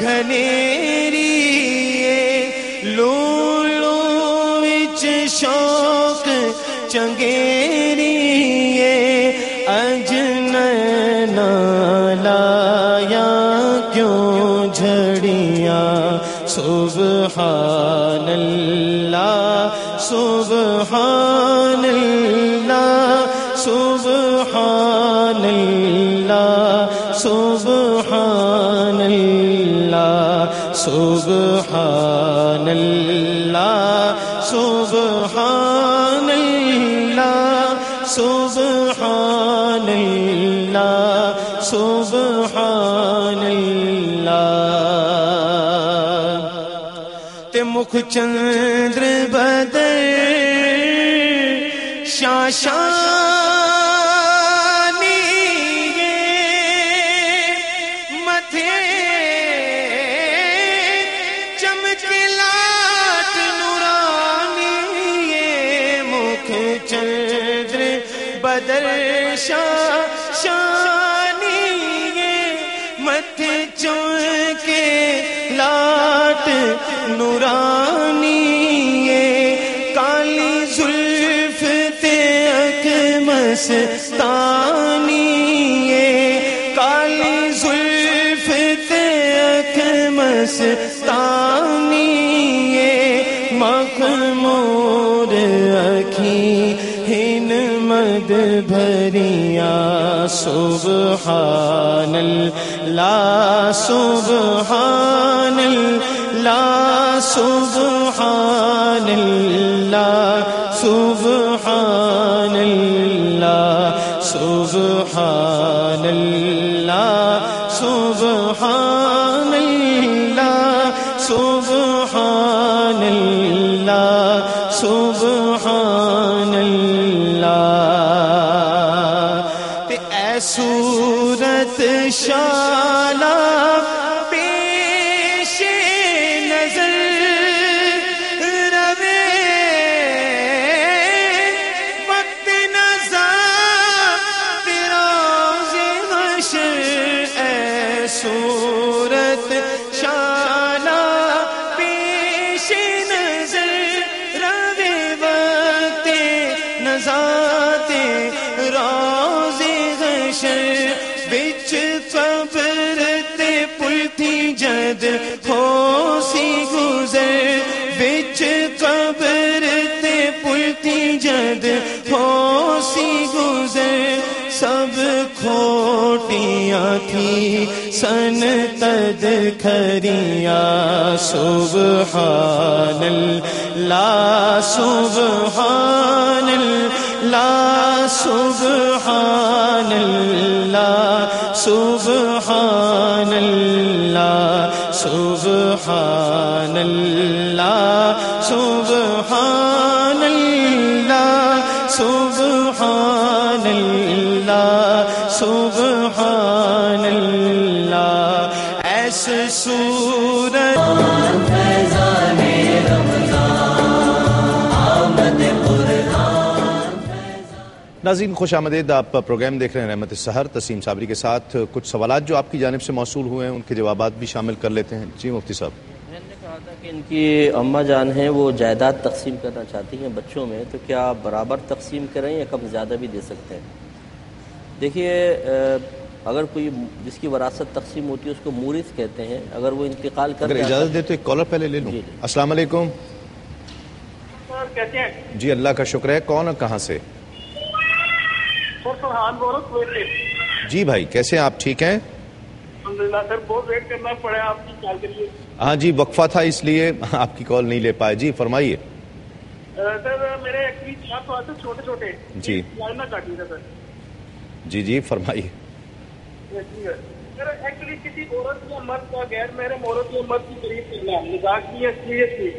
گھنیری. لو لو وچ شوق چنگیری اج نینا لایا کیوں جھڑیاں. سبحان اللہ سبحان اللہ سبحان اللہ سبحان اللہ سبحان اللہ سبحان اللہ سبحان اللہ سبحان اللہ. تے مکھ چندر بدر شاشانی متھے چمک لات نورانی. مکھ چندر بدر شاشانی متھے چمک لات نورانی. کالی زلف تے اکھ مستانی. کالی زلف تے اکھ مستانی. مخمور اکھی ہن مد بھریاں. سبحان اللہ سبحان اللہ سبحان اللہ سبحان اللہ سبحان اللہ سبحان اللہ سبحان اللہ سبحان اللہ. تے اے صورت شالا پیش نظر روے وقت نظر تراز حشر. اے صورت شالا پیش نظر روے وقت نظر راز حشر. بچ قبر تے پلتی جد ہو سی گزر. بچ قبر تے پلتی جد ہو سی گزر. سب کھوٹیاں تھی سن تد کھریاں. سبحان اللہ سبحان اللہ سبحان اللہ سبحان اللہ سبحان اللہ سبحان اللہ سبحان اللہ سبحان اللہ ایسے سورج ناظرین خوش آمدید. آپ پروگرام دیکھ رہے ہیں رحمت سحر تسلیم صابری کے ساتھ. کچھ سوالات جو آپ کی جانب سے موصول ہوئے ہیں ان کے جوابات بھی شامل کر لیتے ہیں. جی مفتی صاحب. میں نے کہا تھا کہ ان کی اماں جان ہیں وہ جائیداد تقسیم کرنا چاہتی ہیں بچوں میں، تو کیا برابر تقسیم کریں یا کم زیادہ بھی دے سکتے ہیں؟ دیکھیے اگر کوئی جس کی وراثت تقسیم ہوتی ہے اس کو مورث کہتے ہیں. اگر وہ انتقال کر اگر اجازت دے تو ایک کالر پہلے لے لوں. السلام علیکم. کہتے ہیں جی اللہ کا شکر ہے. کون اور کہاں سے؟ فرحان بول رہا ہوں. جی بھائی کیسے ہیں آپ؟ ٹھیک ہیں الحمدللہ سر. بہت ویٹ کرنا پڑا آپ کی کال کے لیے. ہاں جی وقفہ تھا اس لیے آپ کی کال نہیں لے پائے. جی فرمائیے. سر میرے ایکچولی 4 سوال سے چھوٹے چھوٹے جی لائنہ کاٹی تھا سر. جی فرمائیے. سر ایکچولی کسی عورت یا مرد کا غیر محرم عورت یا مرد کی قریب کرنا نکاح کی seriously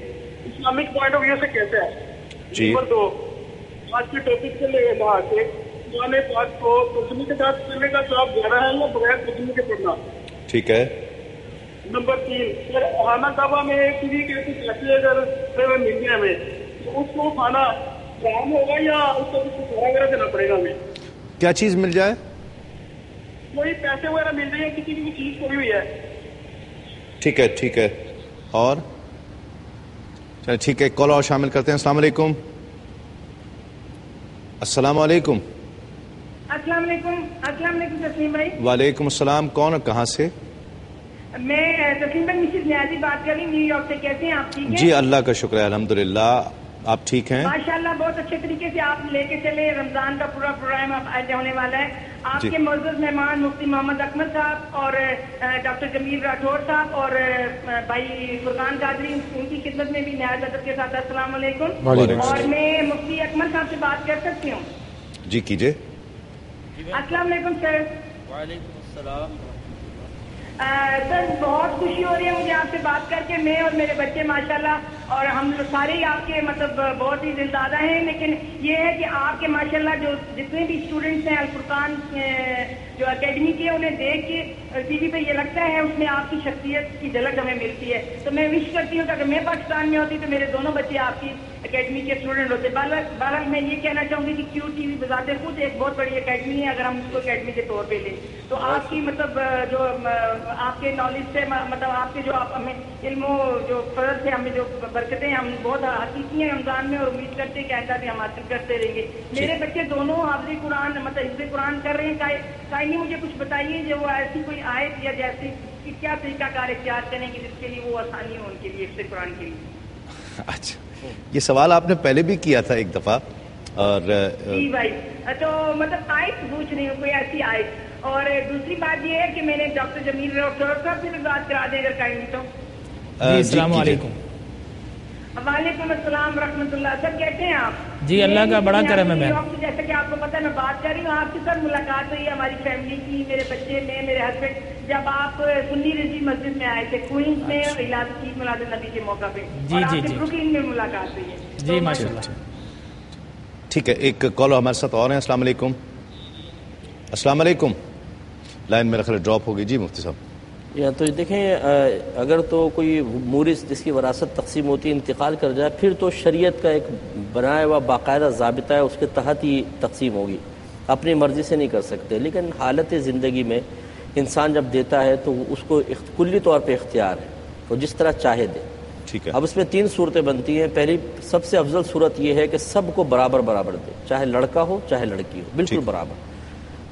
Islamic point of view سے کیسے ہے؟ جی. نمبر 2 آج کے ٹاپک سے لحاظ سے قرآن پاک کو ترجمے کے ساتھ پڑھنے کا ثواب زیادہ ہے یا بغیر ترجمے کے پڑھنا؟ ٹھیک ہے. نمبر 3 سر خانہ کعبہ میں کسی کیسی پیسے اگر مل گئے ہمیں تو اس کو کھانا حرام ہوگا یا اس کو کچھ گھر وغیرہ دینا پڑے گا ہمیں؟ کیا چیز مل جائے؟ کوئی پیسے وغیرہ مل رہے ہیں کسی بھی چیز کوئی بھی ہے. ٹھیک ہے. اور چلے ٹھیک ہے. کال اور شامل کرتے ہیں. السلام علیکم. السلام علیکم. السلام علیکم تسلیم بھائی. وعلیکم السلام. کون اور کہاں سے؟ میں تسلیم بھائی مسز نیازی بات کر رہی ہوں نیو یارک سے. کیسے ہیں آپ؟ ٹھیک ہیں جی اللہ کا شکر ہے الحمدللہ. آپ ٹھیک ہیں؟ ماشاءاللہ بہت اچھے طریقے سے آپ لے کے چلے. رمضان کا پورا پروگرام اب ہونے والا ہے. آپ کے معزز مہمان مفتی محمد اکمل صاحب اور ڈاکٹر جمیل راٹھور صاحب اور بھائی فرقان قادری ان کی خدمت میں بھی نہایت ادب کے ساتھ السلام علیکم. اور میں مفتی اکمل صاحب سے بات کر سکتی ہوں؟ جی کیجیے. السلام علیکم سر. وعلیکم السلام. سر بہت خوشی ہو رہی ہے مجھے آپ سے بات کر کے. میں اور میرے بچے ماشاءاللہ اور ہم سارے ہی آپ کے مطلب بہت ہی دلدادہ ہیں. لیکن یہ ہے کہ آپ کے ماشاءاللہ جو جتنے بھی اسٹوڈنٹس ہیں الفرقان جو اکیڈمی کے انہیں دیکھ کے ٹی وی پہ یہ لگتا ہے اس میں آپ کی شخصیت کی جھلک ہمیں ملتی ہے. تو میں وش کرتی ہوں کہ اگر میں پاکستان میں ہوتی تو میرے دونوں بچے آپ کی اکیڈمی کے اسٹوڈنٹ ہوتے. بہرحال میں یہ کہنا چاہوں گی کہ کیو ٹی وی بذات خود ایک بہت بڑی اکیڈمی ہے اگر ہم اس کو اکیڈمی کے طور پہ لیں تو. آپ کی مطلب جو آپ کے نالج سے مطلب آپ کے جو آپ ہمیں علم و جو فضل سے ہمیں جو برکتیں ہم بہت حقیقی ہیں رمضان میں اور امید کرتے ہیں کہ ایسا بھی ہم حاصل کرتے رہیں گے. میرے بچے دونوں حافظ قرآن مطلب حفظ قرآن کر رہے ہیں. کائنی مجھے کچھ بتائیے جو وہ ایسی کوئی آیت یا جیسی کہ کیا طریقہ کار اختیار کریں کہ جس کے لیے وہ آسانی ہو ان کے لیے حفظ قرآن کے لیے. اچھا یہ سوال آپ نے پہلے بھی کیا تھا ایک دفعہ اور جی بھائی تو مطلب آیت پوچھ رہی ہوں کوئی ایسی آیت. اور دوسری بات یہ ہے کہ میں نے ڈاکٹر جمیل راٹھور صاحب سے بھی بات کرا دیں اگر کہیں تو. جی السلام علیکم. وعلیکم السلام ورحمۃ اللہ. سر کیسے ہیں آپ؟ جی اللہ کا بڑا کرم ہے. جیسا کہ آپ کو پتا ہے میں بات کر رہی ہوں آپ سے. سر ملاقات ہوئی ہماری فیملی کی میرے بچے میں میرے ہسبینڈ جب آپ سنی رضی مسجد میں آئے تھے کوئنز میں عید میلاد النبی کے موقع پہ. جی بروکلن میں ملاقات ہوئی ہے. جی ماشاء اللہ. ٹھیک ہے ایک کال ہمارے ساتھ اور ہیں. السلام علیکم. السلام علیکم. لائن میرا خیال ڈراپ ہوگی. جی مفتی صاحب. یا تو دیکھیں اگر تو کوئی مورث جس کی وراثت تقسیم ہوتی ہے انتقال کر جائے پھر تو شریعت کا ایک بنایا ہوا باقاعدہ ضابطہ ہے اس کے تحت ہی تقسیم ہوگی. اپنی مرضی سے نہیں کر سکتے. لیکن حالت زندگی میں انسان جب دیتا ہے تو اس کو کلی طور پہ اختیار ہے وہ جس طرح چاہے دے. ٹھیک ہے. اب اس میں 3 صورتیں بنتی ہیں. پہلی سب سے افضل صورت یہ ہے کہ سب کو برابر برابر دے چاہے لڑکا ہو چاہے لڑکی ہو بالکل برابر.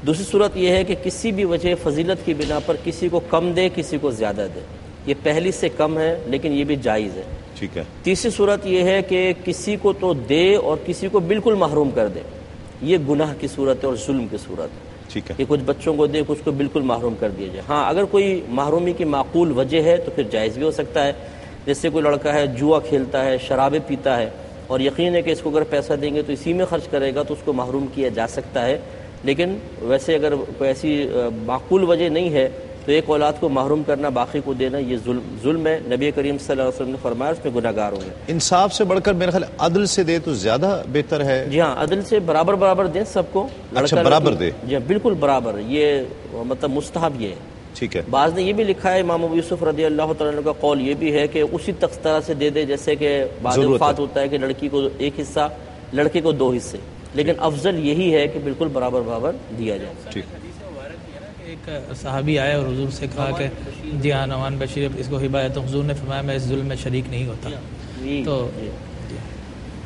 دوسری صورت یہ ہے کہ کسی بھی وجہ فضیلت کی بنا پر کسی کو کم دے کسی کو زیادہ دے. یہ پہلی سے کم ہے لیکن یہ بھی جائز ہے. ٹھیک ہے. تیسری صورت یہ ہے کہ کسی کو تو دے اور کسی کو بالکل محروم کر دے. یہ گناہ کی صورت ہے اور ظلم کی صورت ہے. ٹھیک ہے. کہ کچھ بچوں کو دے کچھ کو بالکل محروم کر دیا جائے. ہاں اگر کوئی محرومی کی معقول وجہ ہے تو پھر جائز بھی ہو سکتا ہے. جیسے کوئی لڑکا ہے جوا کھیلتا ہے شرابیں پیتا ہے اور یقین ہے کہ اس کو اگر پیسہ دیں گے تو اسی میں خرچ کرے گا تو اس کو محروم کیا جا سکتا ہے. لیکن ویسے اگر کوئی ایسی معقول وجہ نہیں ہے تو ایک اولاد کو محروم کرنا، باقی کو دینا، یہ ظلم ہے. نبی کریم صلی اللہ علیہ وسلم نے فرمایا اس میں گناہ گار ہوں گے. انصاف سے بڑھ کر میرے خیال عدل سے دے تو زیادہ بہتر ہے. جی ہاں، عدل سے برابر دیں سب کو. اچھا، برابر دے. جی بالکل برابر، یہ مطلب مستحب یہ ہے. ٹھیک ہے. بعض نے یہ بھی لکھا ہے، امام ابو یوسف رضی اللہ تعالیٰ عنہ کا قول یہ بھی ہے کہ اسی طرح سے دے دے جیسے کہ بعض اوقات ہوتا ہے کہ لڑکی کو ایک حصہ، لڑکے کو 2 حصے، لیکن افضل یہی ہے کہ بالکل برابر دیا جائے. ٹھیک. ایک صحابی آیا اور حضور سے کہا کہ جی ہاں نعمان بشیر اس کو ہبہ ہے، تو حضور نے فرمایا میں اس ظلم میں شریک نہیں ہوتا. تو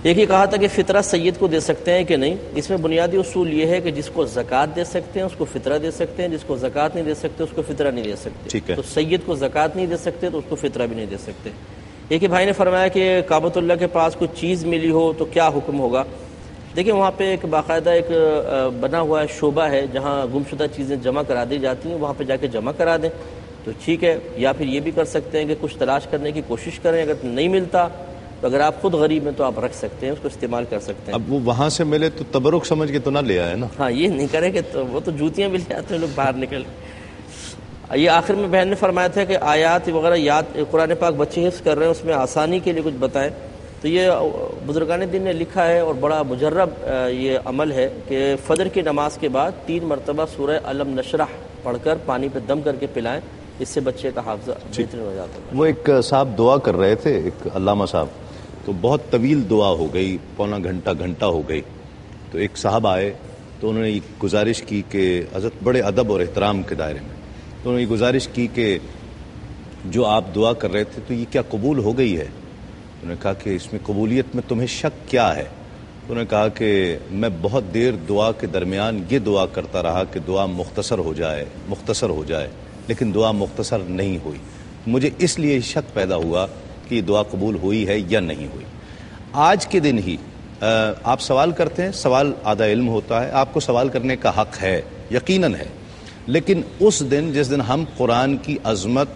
ایک ہی کہا تھا کہ فطرہ سید کو دے سکتے ہیں کہ نہیں. اس میں بنیادی اصول یہ ہے کہ جس کو زکوٰۃ دے سکتے ہیں اس کو فطرہ دے سکتے ہیں، جس کو زکوٰۃ نہیں دے سکتے اس کو فطرہ نہیں دے سکتے. تو سید کو زکوٰۃ نہیں دے سکتے تو اس کو فطرہ بھی نہیں دے سکتے. ایک ہی بھائی نے فرمایا کہ کعبۃ اللہ کے پاس کوئی چیز ملی ہو تو کیا حکم ہوگا. دیکھیں وہاں پہ ایک باقاعدہ ایک بنا ہوا ہے شعبہ ہے جہاں گمشدہ چیزیں جمع کرا دی جاتی ہیں، وہاں پہ جا کے جمع کرا دیں تو ٹھیک ہے. یا پھر یہ بھی کر سکتے ہیں کہ کچھ تلاش کرنے کی کوشش کریں، اگر نہیں ملتا تو اگر آپ خود غریب ہیں تو آپ رکھ سکتے ہیں، اس کو استعمال کر سکتے ہیں. اب وہ وہاں سے ملے تو تبرک سمجھ کے تو نہ لے آئے نا. ہاں یہ نہیں کرے کہ وہ تو جوتیاں بھی لے آتے ہیں لوگ باہر نکل. یہ آخر میں بہن نے فرمایا تھا کہ آیات وغیرہ یاد قرآن پاک بچے حفظ کر رہے ہیں، اس میں آسانی کے لیے کچھ بتائیں. تو یہ بزرگان دین نے لکھا ہے اور بڑا مجرب یہ عمل ہے کہ فجر کی نماز کے بعد 3 مرتبہ سورہ علم نشرح پڑھ کر پانی پہ دم کر کے پلائیں، اس سے بچے کا حافظہ بہترین ہو جاتا ہے. وہ ایک صاحب دعا کر رہے تھے، ایک علامہ صاحب، تو بہت طویل دعا ہو گئی، پونا گھنٹہ ہو گئی. تو ایک صاحب آئے تو انہوں نے یہ گزارش کی کہ حضرت بڑے ادب اور احترام کے دائرے میں، تو انہوں نے یہ گزارش کی کہ جو آپ دعا کر رہے تھے تو یہ کیا قبول ہو گئی ہے؟ انہوں نے کہا کہ اس میں قبولیت میں تمہیں شک کیا ہے؟ انہوں نے کہا کہ میں بہت دیر دعا کے درمیان یہ دعا کرتا رہا کہ دعا مختصر ہو جائے، لیکن دعا مختصر نہیں ہوئی. مجھے اس لیے شک پیدا ہوا کہ یہ دعا قبول ہوئی ہے یا نہیں ہوئی. آج کے دن ہی آپ سوال کرتے ہیں، سوال آدھا علم ہوتا ہے، آپ کو سوال کرنے کا حق ہے، یقیناً ہے، لیکن اس دن جس دن ہم قرآن کی عظمت،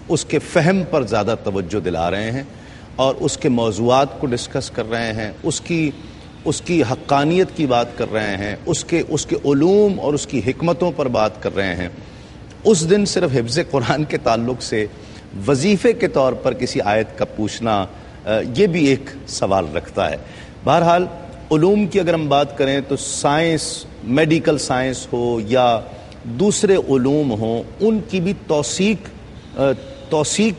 اس کے فہم پر زیادہ توجہ دلا رہے ہیں اور اس کے موضوعات کو ڈسکس کر رہے ہیں، اس کی حقانیت کی بات کر رہے ہیں، اس کے علوم اور اس کی حکمتوں پر بات کر رہے ہیں، اس دن صرف حفظ قرآن کے تعلق سے وظیفے کے طور پر کسی آیت کا پوچھنا یہ بھی ایک سوال رکھتا ہے. بہرحال علوم کی اگر ہم بات کریں تو سائنس، میڈیکل سائنس ہو یا دوسرے علوم ہوں، ان کی بھی توثیق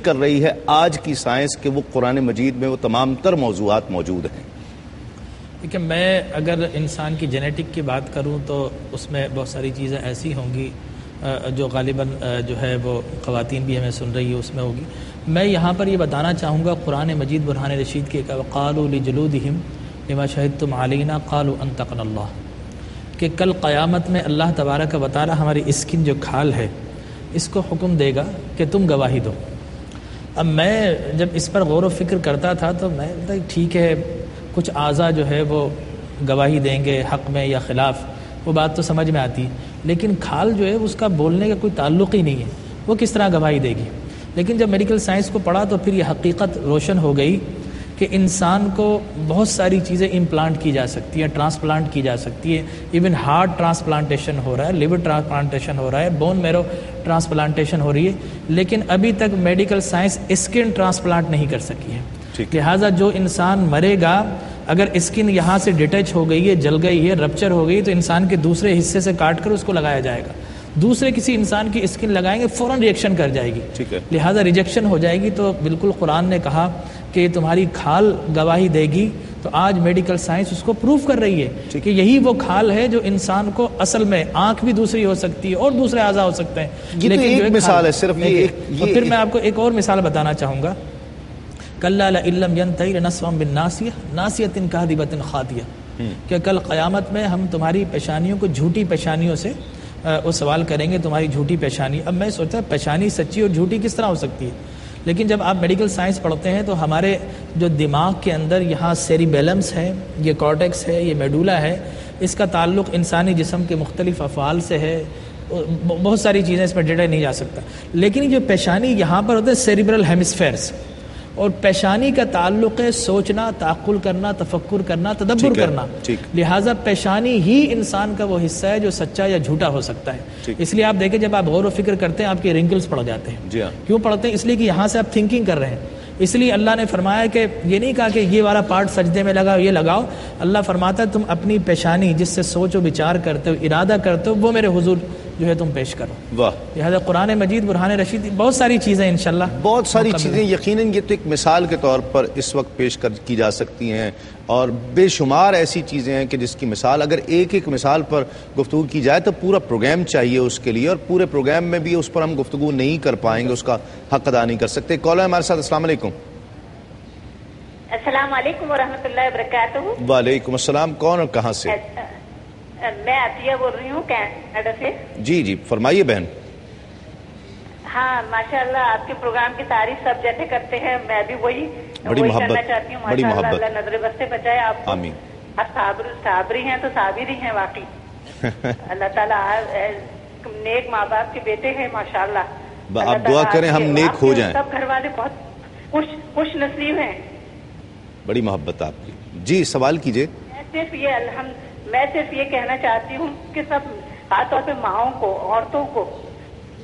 کر رہی ہے آج کی سائنس کہ وہ قرآن مجید میں وہ تمام تر موضوعات موجود ہیں. دیکھیں میں اگر انسان کی جینیٹک کی بات کروں تو اس میں بہت ساری چیزیں ایسی ہوں گی جو غالباً جو ہے وہ خواتین بھی ہمیں سن رہی ہے اس میں ہوگی. میں یہاں پر یہ بتانا چاہوں گا قرآن مجید برہان رشید کے وقالوا لجلودہم لما شہدتم علینا قالوا انطقنا اللہ، کہ کل قیامت میں اللہ تبارک و تعالی ہماری اسکن جو کھال ہے اس کو حکم دے گا کہ تم گواہی دو. اب میں جب اس پر غور و فکر کرتا تھا تو میں ٹھیک ہے کچھ اعضاء جو ہے وہ گواہی دیں گے حق میں یا خلاف، وہ بات تو سمجھ میں آتی، لیکن کھال جو ہے اس کا بولنے کا کوئی تعلق ہی نہیں ہے، وہ کس طرح گواہی دے گی. لیکن جب میڈیکل سائنس کو پڑھا تو پھر یہ حقیقت روشن ہو گئی کہ انسان کو بہت ساری چیزیں امپلانٹ کی جا سکتی ہیں، ٹرانسپلانٹ کی جا سکتی ہے. ایون ہارٹ ٹرانسپلانٹیشن ہو رہا ہے، لیور ٹرانسپلانٹیشن ہو رہا ہے، بون میرو ٹرانسپلانٹیشن ہو رہی ہے، لیکن ابھی تک میڈیکل سائنس اسکن ٹرانسپلانٹ نہیں کر سکی ہے. لہٰذا جو انسان مرے گا اگر اسکن یہاں سے ڈیٹیچ ہو گئی ہے، جل گئی ہے، رپچر ہو گئی، تو انسان کے دوسرے حصے سے کاٹ کر اس کو لگایا جائے گا. دوسرے کسی انسان کی اسکن لگائیں گے فوراً ریئیکشن کر جائے گی، لہٰذا ریجیکشن ہو جائے گی. تو بالکل قرآن نے کہا کہ تمہاری کھال گواہی دے گی. تو آج میڈیکل سائنس اس کو پروف کر رہی ہے کہ یہی وہ کھال ہے جو انسان کو اصل میں آنکھ بھی دوسری ہو سکتی ہے اور دوسرے اعضاء ہو سکتے ہیں. لیکن ایک مثال ہے صرف اور پھر میں آپ کو ایک اور مثال بتانا چاہوں گا. کلا لئن لم ينتهي لنسفعا بالناصیہ ناصیۃ کاذبۃ خاطیہ، کہ کل قیامت میں ہم تمہاری پیشانیوں کو جھوٹی پیشانیوں سے وہ سوال کریں گے، تمہاری جھوٹی پیشانی. اب میں سوچتا ہوں پیشانی سچی اور جھوٹی کس طرح ہو سکتی ہے؟ لیکن جب آپ میڈیکل سائنس پڑھتے ہیں تو ہمارے جو دماغ کے اندر یہاں سیریبیلمس ہے، یہ کارٹیکس ہے، یہ میڈولا ہے، اس کا تعلق انسانی جسم کے مختلف افعال سے ہے. بہت ساری چیزیں اس میں ڈیٹا نہیں جا سکتا. لیکن جو پیشانی یہاں پر ہوتے ہیں سیریبرل ہیمسفیئرس، اور پیشانی کا تعلق ہے سوچنا، تعقل کرنا، تفکر کرنا، تدبر کرنا، لہٰذا پیشانی ہی انسان کا وہ حصہ ہے جو سچا یا جھوٹا ہو سکتا ہے. اس لیے آپ دیکھیں جب آپ غور و فکر کرتے ہیں آپ کے رنکلز پڑ جاتے ہیں. کیوں پڑتے ہیں؟ اس لیے کہ یہاں سے آپ تھنکنگ کر رہے ہیں. اس لیے اللہ نے فرمایا کہ یہ نہیں کہا کہ یہ والا پارٹ سجدے میں لگاؤ، یہ لگاؤ. اللہ فرماتا ہے تم اپنی پیشانی جس سے سوچ و بچار کرتے ہو، ارادہ کرتے ہو، وہ میرے حضور جو ہے تم پیش کرو. واہ. لہٰذا قرآن مجید، برہان رشید، بہت ساری چیزیں انشاءاللہ، بہت ساری چیزیں یقیناً یہ تو ایک مثال کے طور پر اس وقت پیش کی جا سکتی ہیں، اور بے شمار ایسی چیزیں ہیں کہ جس کی مثال اگر ایک ایک مثال پر گفتگو کی جائے تو پورا پروگرام چاہیے اس کے لیے، اور پورے پروگرام میں بھی اس پر ہم گفتگو نہیں کر پائیں گے، اس کا حق ادا نہیں کر سکتے. کالر ہمارے ساتھ. السلام علیکم. السلام علیکم ورحمۃ اللہ وبرکاتہ. وعلیکم السلام. کون اور کہاں سے؟ میں عطیہ بول رہی ہوں کینیڈا سے. جی فرمائیے بہن. ہاں ماشاءاللہ آپ کے پروگرام کی تعریف سب جیسے کرتے ہیں، میں بھی وہی کرنا چاہتی ہوں. ماشاءاللہ اللہ نظر بد سے بچائے آپ کو. آمین. آپ صابری ہیں تو صابر ہی ہیں واقعی. اللہ تعالیٰ نیک ماں باپ کے بیٹے ہیں ماشاءاللہ. آپ دعا کریں ہم نیک ہو جائیں. سب گھر والے بہت خوش نصیب ہیں. بڑی محبت آپ کی. جی سوال کیجئے. میں صرف یہ کہنا چاہتی ہوں کہ سب خاص طور پہ ماؤں کو، عورتوں کو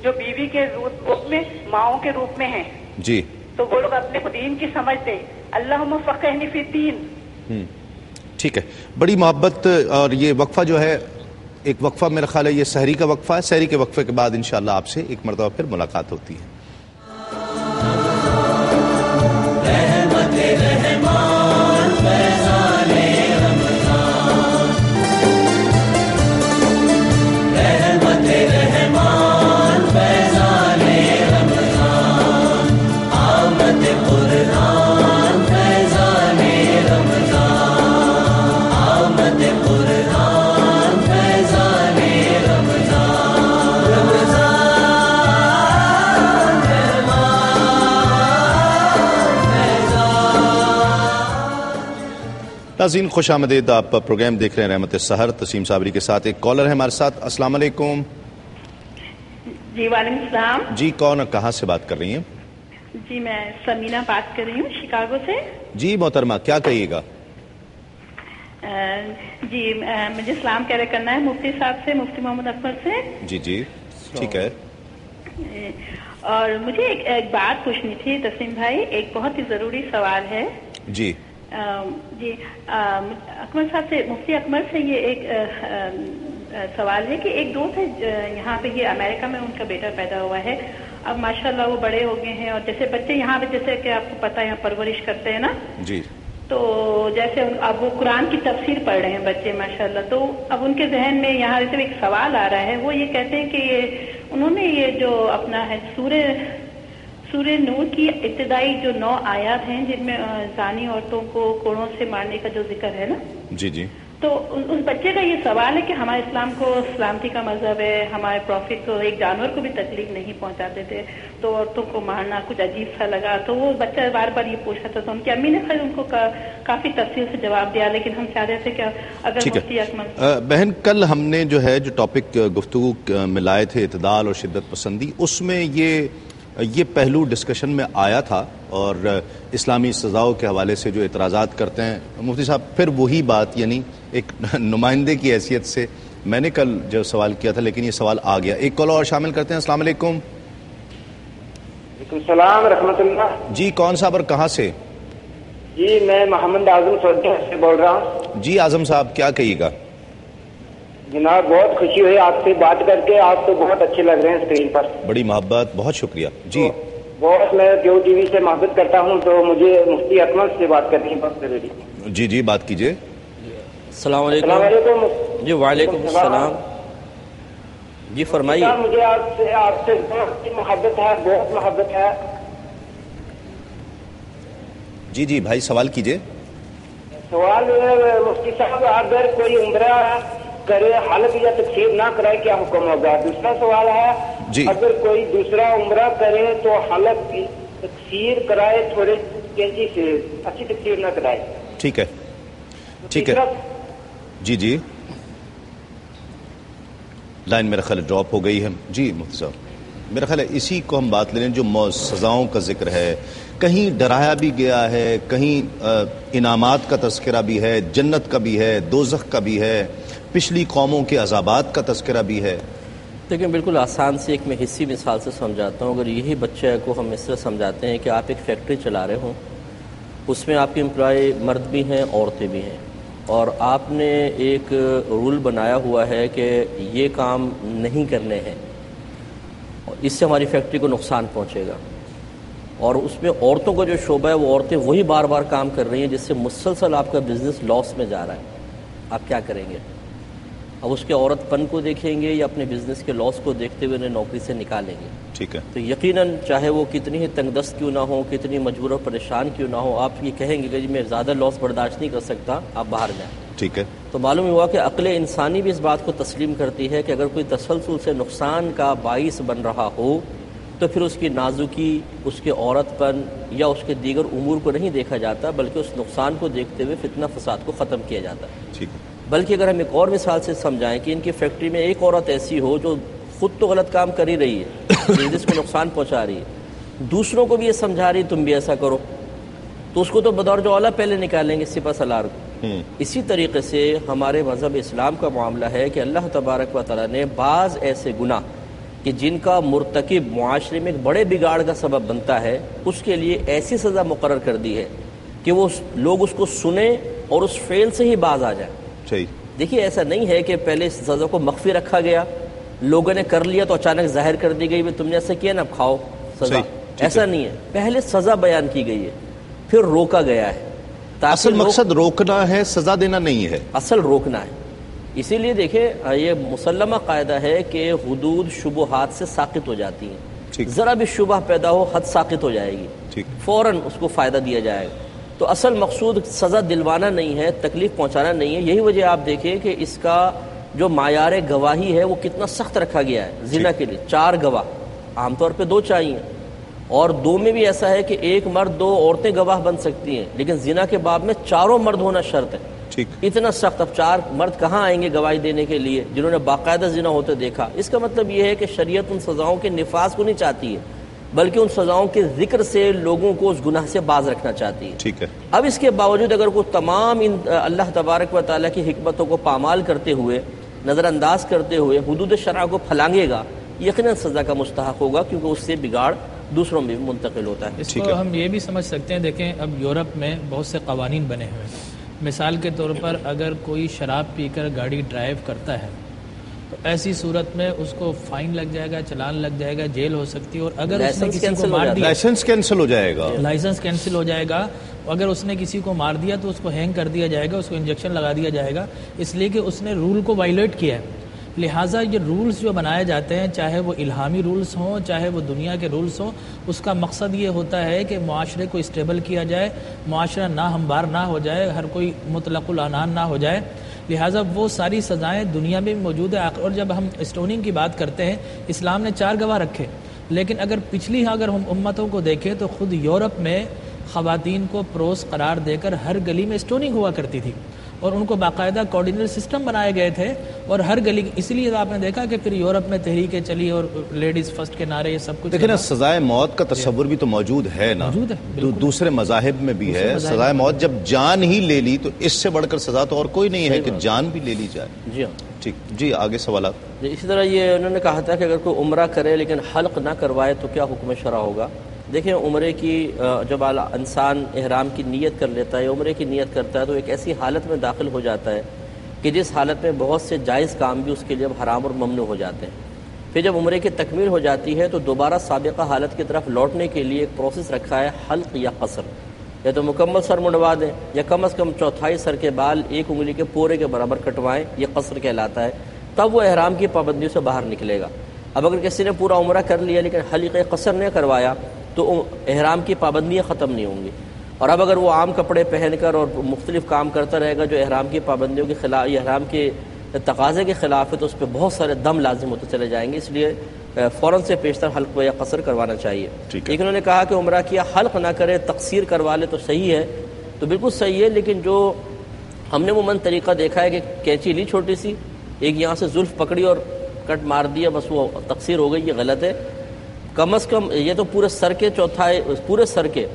جو بیوی کے روپ میں، ماؤں کے روپ میں ہیں، جی تو وہ لوگ اپنے کو دین کی سمجھ دیں. اللہم فقہنی فی الدین. ٹھیک ہے، بڑی محبت. اور یہ وقفہ جو ہے ایک وقفہ میرا خیال ہے یہ سحری کا وقفہ ہے. سحری کے وقفے کے بعد انشاءاللہ آپ سے ایک مرتبہ پھر ملاقات ہوتی ہے. ناظرین خوش آمدید. آپ پروگرام دیکھ رہے ہیں رحمت سحر تسیم صابری کے ساتھ. ایک کالر ہے ہمارے ساتھ. السلام علیکم. جی وعلیکم السلام. جی کون اور کہاں سے بات کر رہی ہیں؟ جی میں سمینہ بات کر رہی ہوں شکاگو سے. جی محترمہ کیا کہیے گا؟ جی مجھے سلام کہہ کرنا ہے مفتی صاحب سے، مفتی محمد اکمل سے. جی ٹھیک ہے. اور مجھے ایک بات پوچھنی تھی تسیم بھائی، ایک بہت ہی ضروری سوال ہے. جی اکمل صاحب سے، مفتی اکمل سے یہ ایک سوال ہے کہ ایک دوست ہے یہاں پہ، یہ امریکہ میں ان کا بیٹا پیدا ہوا ہے. اب ماشاءاللہ وہ بڑے ہو گئے ہیں، اور جیسے بچے یہاں پہ جیسے کہ آپ کو پتہ ہے یہاں پرورش کرتے ہیں نا، جی تو جیسے اب وہ قرآن کی تفسیر پڑھ رہے ہیں بچے ماشاءاللہ. تو اب ان کے ذہن میں یہاں سے ایک سوال آ رہا ہے. وہ یہ کہتے ہیں کہ انہوں نے یہ جو اپنا ہے سورہ نور کی ابتدائی جو 9 آیات ہیں جن میں زانی عورتوں کو کوڑوں سے مارنے کا جو ذکر ہے نا، جی تو اس بچے کا یہ سوال ہے کہ ہمارے اسلام کو سلامتی کا مذہب ہے، ہمارے پروفٹ تو ایک جانور کو بھی تکلیف نہیں پہنچاتے تھے، تو عورتوں کو مارنا کچھ عجیب سا لگا. تو وہ بچہ بار بار یہ پوچھ رہا تھا. ان کی امی نے خیر ان کو کافی تفصیل سے جواب دیا، لیکن ہم چاہ رہے تھے کہ اگر مفتی اکمل بہن کل ہم نے جو ہے جو ٹاپک گفتگو میں لائے تھے اعتدال اور شدت پسندی، اس میں یہ پہلو ڈسکشن میں آیا تھا، اور اسلامی سزاؤں کے حوالے سے جو اعتراضات کرتے ہیں مفتی صاحب، پھر وہی بات یعنی ایک نمائندے کی حیثیت سے میں نے کل جو سوال کیا تھا، لیکن یہ سوال آ گیا. ایک کال اور شامل کرتے ہیں. السلام علیکم. وعلیکم السلام رحمۃ اللہ. جی کون صاحب اور کہاں سے؟ جی میں محمد اعظم سعودیہ سے بول رہا ہوں. جی اعظم صاحب کیا کہیے گا؟ جناب بہت خوشی ہوئی آپ سے بات کر کے، آپ تو بہت اچھے لگ رہے ہیں اسکرین پر. بڑی محبت، بہت شکریہ. جی بہت میں کیو ٹی وی سے محبت کرتا ہوں، تو مجھے مفتی اکمل سے بات کرنی بہت ضروری. جی بات کیجیے. السلام علیکم. جی وعلیکم السلام. جی فرمائیے. مجھے آپ سے بہت محبت ہے، بہت محبت ہے. جی بھائی سوال کیجیے. سوال مفتی صاحب اگر کوئی عمرہ کرے حلق یا تقسیر نہ کرائے کیا حکم ہوگا؟ دوسرا سوال ہے جی اگر کوئی دوسرا عمرہ کرے تو حلق کی تقسیر کرائے، تھوڑے تیزی سے، اچھی تقسیر نہ کرائے. ٹھیک ہے. جی لائن میرا خیال ڈراپ ہو گئی ہے. جی مفتی صاحب. میرا خیال ہے اسی کو ہم بات لے لیں جو سزاؤں کا ذکر ہے. کہیں ڈرایا بھی گیا ہے, کہیں انعامات کا تذکرہ بھی ہے, جنت کا بھی ہے, دوزخ کا بھی ہے, پچھلی قوموں کے عذابات کا تذکرہ بھی ہے. لیکن بالکل آسان سے ایک میں حصی مثال سے سمجھاتا ہوں. اگر یہی بچے کو ہم اس طرح سمجھاتے ہیں کہ آپ ایک فیکٹری چلا رہے ہوں, اس میں آپ کے امپلائی مرد بھی ہیں عورتیں بھی ہیں, اور آپ نے ایک رول بنایا ہوا ہے کہ یہ کام نہیں کرنے ہیں, اس سے ہماری فیکٹری کو نقصان پہنچے گا, اور اس میں عورتوں کا جو شعبہ ہے وہ عورتیں وہی بار بار کام کر رہی ہیں جس سے مسلسل آپ کا بزنس لاس میں جا رہا ہے, آپ کیا کریں گے؟ اب اس کے عورت پن کو دیکھیں گے یا اپنے بزنس کے لاس کو دیکھتے ہوئے انہیں نوکری سے نکالیں گے؟ ٹھیک ہے. تو یقیناً چاہے وہ کتنی ہی تنگ دست کیوں نہ ہو, کتنی مجبور و پریشان کیوں نہ ہو, آپ یہ کہیں گے کہ جی میں زیادہ لاس برداشت نہیں کر سکتا, آپ باہر جائیں. ٹھیک ہے. تو معلوم ہوا کہ عقل انسانی بھی اس بات کو تسلیم کرتی ہے کہ اگر کوئی تسلسل سے نقصان کا باعث بن رہا ہو تو پھر اس کی نازکی, اس کے عورت پن یا اس کے دیگر امور کو نہیں دیکھا جاتا, بلکہ اس نقصان کو دیکھتے ہوئے فتنہ فساد کو ختم کیا جاتا ہے. ٹھیک ہے. بلکہ اگر ہم ایک اور مثال سے سمجھائیں کہ ان کی فیکٹری میں ایک عورت ایسی ہو جو خود تو غلط کام کر ہی رہی ہے, بزنس کو نقصان پہنچا رہی ہے, دوسروں کو بھی یہ سمجھا رہی تم بھی ایسا کرو, تو اس کو تو بدور جو اعلیٰ پہلے نکالیں گے سپہ سالار کو. اسی طریقے سے ہمارے مذہب اسلام کا معاملہ ہے کہ اللہ تبارک و تعالیٰ نے بعض ایسے گناہ کہ جن کا مرتکب معاشرے میں ایک بڑے بگاڑ کا سبب بنتا ہے, اس کے لیے ایسی سزا مقرر کر دی ہے کہ وہ لوگ اس کو سنیں اور اس فعل سے ہی باز آ جائیں. دیکھیے ایسا نہیں ہے کہ پہلے اس سزا کو مخفی رکھا گیا, لوگوں نے کر لیا تو اچانک ظاہر کر دی گئی تم نے ایسا کیا نا اب کھاؤ سزا. ایسا نہیں ہے, پہلے سزا بیان کی گئی ہے پھر روکا گیا ہے. اصل مقصد روکنا ہے, سزا دینا نہیں ہے, اصل روکنا ہے. اسی لیے دیکھیں یہ مسلمہ قاعدہ ہے کہ حدود شبہات سے ساقط ہو جاتی ہیں. ذرا بھی شبہ پیدا ہو حد ساقط ہو جائے گی, فوراً اس کو فائدہ دیا جائے گا. تو اصل مقصود سزا دلوانا نہیں ہے, تکلیف پہنچانا نہیں ہے. یہی وجہ آپ دیکھیں کہ اس کا جو معیار گواہی ہے وہ کتنا سخت رکھا گیا ہے. زنا کے لیے 4 گواہ, عام طور پہ 2 چاہیے, اور 2 میں بھی ایسا ہے کہ 1 مرد 2 عورتیں گواہ بن سکتی ہیں, لیکن زنا کے باب میں 4 مرد ہونا شرط ہے. اتنا سخت. اب 4 مرد کہاں آئیں گے گواہی دینے کے لیے جنہوں نے باقاعدہ زنا ہوتے دیکھا؟ اس کا مطلب یہ ہے کہ شریعت ان سزاؤں کے نفاذ کو نہیں چاہتی ہے, بلکہ ان سزاؤں کے ذکر سے لوگوں کو اس گناہ سے باز رکھنا چاہتی ہے. ٹھیک ہے. اب اس کے باوجود اگر کوئی تمام ان اللہ تبارک و تعالیٰ کی حکمتوں کو پامال کرتے ہوئے, نظر انداز کرتے ہوئے حدود شرع کو پھلانگے گا, یقیناً سزا کا مستحق ہوگا, کیونکہ اس سے بگاڑ دوسروں میں بھی منتقل ہوتا ہے. اس کو ہم یہ بھی سمجھ سکتے ہیں. دیکھیں اب یورپ میں بہت سے قوانین بنے ہوئے ہیں. مثال کے طور پر اگر کوئی شراب پی کر گاڑی ڈرائیو کرتا ہے تو ایسی صورت میں اس کو فائن لگ جائے گا, چلان لگ جائے گا, جیل ہو سکتی ہے, اور اگر اس نے کسی کو مار دیا لائسنس کینسل ہو جائے گا, لائسنس کینسل ہو جائے گا. اگر اس نے کسی کو مار دیا تو اس کو ہینگ کر دیا جائے گا, اس کو انجیکشن لگا دیا جائے گا, اس لیے کہ اس نے رول کو وائلیٹ کیا ہے. لہٰذا یہ رولز جو بنائے جاتے ہیں, چاہے وہ الہامی رولز ہوں چاہے وہ دنیا کے رولز ہوں, اس کا مقصد یہ ہوتا ہے کہ معاشرے کو اسٹیبل کیا جائے, معاشرہ ناہموار نہ ہو جائے, ہر کوئی مطلق العنان نہ ہو جائے. لہٰذا وہ ساری سزائیں دنیا میں بھی موجود ہے. اور جب ہم اسٹوننگ کی بات کرتے ہیں, اسلام نے 4 گواہ رکھے, لیکن اگر پچھلی اگر ہم امتوں کو دیکھیں تو خود یورپ میں خواتین کو پروس قرار دے کر ہر گلی میں اسٹوننگ ہوا کرتی تھی, اور ان کو باقاعدہ کوآرڈینیٹ سسٹم بنائے گئے تھے, اور ہر گلی. اسی لیے آپ نے دیکھا کہ پھر یورپ میں تحریکیں چلی اور لیڈیز فرسٹ کے نعرے, یہ سب کچھ. لیکن سزائے موت کا تصور بھی تو موجود ہے نا, دوسرے مذاہب میں بھی ہے. سزائے موت جب جان ہی لے لی تو اس سے بڑھ کر سزا تو اور کوئی نہیں ہے کہ جان بھی لے لی جائے. جی ہاں. ٹھیک جی, آگے سوالات. اسی طرح یہ انہوں نے کہا تھا کہ اگر کوئی عمرہ کرے لیکن حلق نہ کروائے تو کیا حکم شرع ہوگا؟ دیکھیں عمرے کی جب انسان احرام کی نیت کر لیتا ہے, عمرے کی نیت کرتا ہے, تو ایک ایسی حالت میں داخل ہو جاتا ہے کہ جس حالت میں بہت سے جائز کام بھی اس کے لیے اب حرام اور ممنوع ہو جاتے ہیں. پھر جب عمرے کی تکمیل ہو جاتی ہے تو دوبارہ سابقہ حالت کی طرف لوٹنے کے لیے ایک پروسیس رکھا ہے, حلق یا قصر. یا تو مکمل سر منڈوا دیں یا کم از کم 1/4 سر کے بال 1 انگلی کے پورے کے برابر کٹوائیں, یہ قصر کہلاتا ہے. تب وہ احرام کی پابندیوں سے باہر نکلے گا. اب اگر کسی نے پورا عمرہ کر لیا لیکن حلق قصر نہیں کروایا تو احرام کی پابندیاں ختم نہیں ہوں گی. اور اب اگر وہ عام کپڑے پہن کر اور مختلف کام کرتا رہے گا جو احرام کی پابندیوں کے خلاف, احرام کے تقاضے کے خلاف ہے, تو اس پہ بہت سارے دم لازم ہوتے چلے جائیں گے. اس لیے فوراً سے پیشتر حلق یا قصر کروانا چاہیے. لیکن انہوں نے کہا کہ عمرہ کیا حلق نہ کرے, تقصیر کروا لے تو صحیح ہے, تو بالکل صحیح ہے. لیکن جو ہم نے عموماً طریقہ دیکھا ہے کہ کینچی لی چھوٹی سی, ایک یہاں سے زلف پکڑی اور کٹ مار دیا, بس وہ تقصیر ہو گئی, یہ غلط ہے. کم از کم یہ تو پورے سر کے پورے سر کے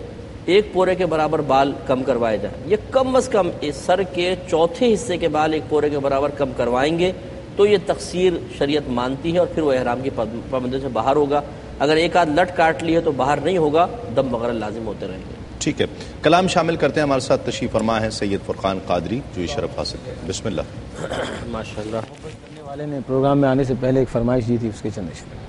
1 پورے کے برابر بال کم کروائے جائیں. یہ کم از کم سر کے چوتھے حصے کے بال 1 پورے کے برابر کم کروائیں گے تو یہ تقصیر شریعت مانتی ہے اور پھر وہ احرام کی پابندی سے باہر ہوگا. اگر ایک آدھ لٹ کاٹ لی ہے تو باہر نہیں ہوگا, دم وغیرہ لازم ہوتے رہیں گے. ٹھیک ہے, کلام شامل کرتے ہیں. ہمارے ساتھ تشریف فرما ہے سید فرقان قادری جو یہ شرف حاصل ہے. بسم اللہ. ماشاءاللہ. کرنے والے نے پروگرام میں آنے سے پہلے ایک فرمائش دی تھی, اس کے چند اشارے.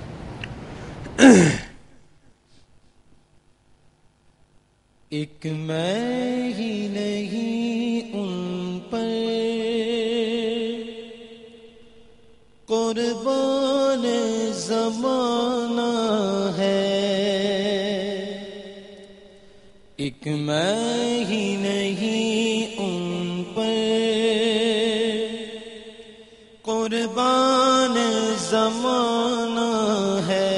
ایک میں ہی نہیں ان پر قربان زمانہ ہے, ایک میں ہی نہیں ان پر قربان زمانہ ہے,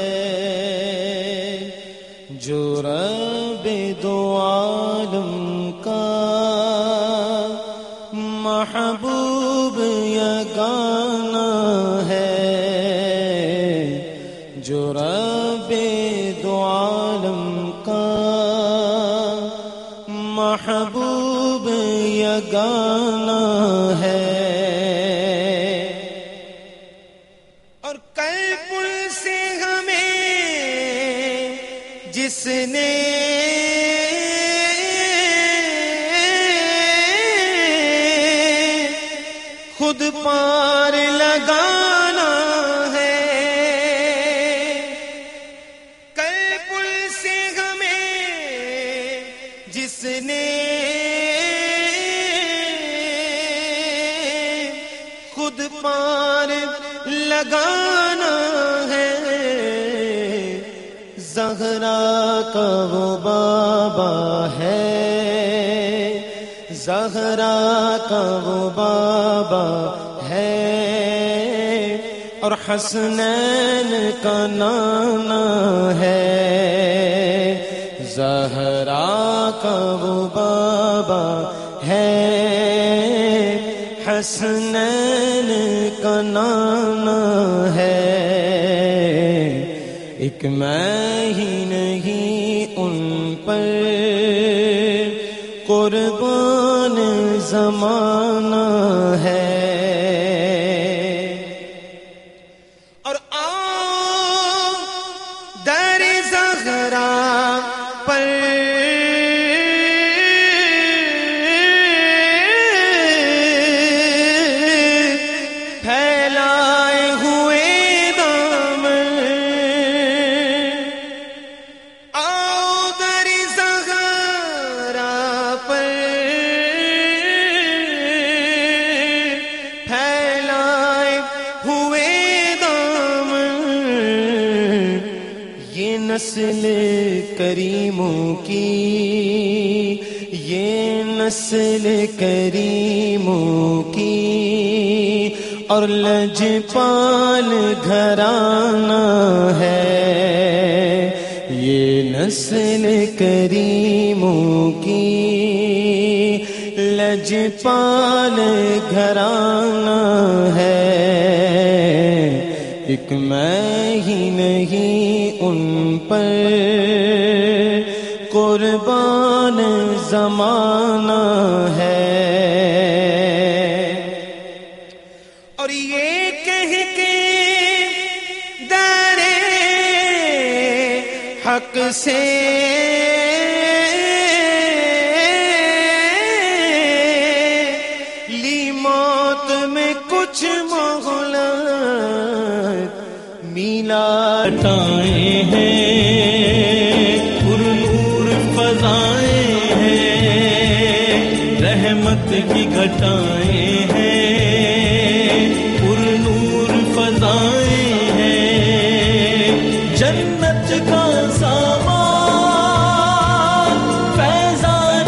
جو رب دو عالم کا محبوب یگانہ ہے, جو رب دو عالم کا محبوب یگانہ ہے. اور قلب سے ہمیں جس نے خود پار لگانا ہے, قلب سے ہمیں جس نے خود پار لگانا ہے, زہرا کا وہ بابا ہے, زہرا کا وہ بابا ہے, اور حسنین کا نانا ہے, زہرا کا وہ بابا ہے, حسنین کا نانا ہے. ایک میں ہی نہیں ان پر قربان زمانہ ہے. اور آؤ در زہرا پر پھیلائے ہوئے دامن, آؤ در زہرا پر پھیلائے ہوئے دامن, یہ نسل کریموں کی, یہ نسل کریموں کی, اور لجپال گھرانہ ہے, یہ نسل کریموں کی, لجپال گھرانہ ہے. ایک میں ہی نہیں ان پر قربان زمانہ ہے. اور یہ کہہ کے در حق سے لی موت میں کچھ مہلت میلاد عطائیں ہیں پر نور فضائیں ہیں, رحمت کی گھٹائیں ہیں پر نور فضائیں ہیں, جنت کا سامان فیضان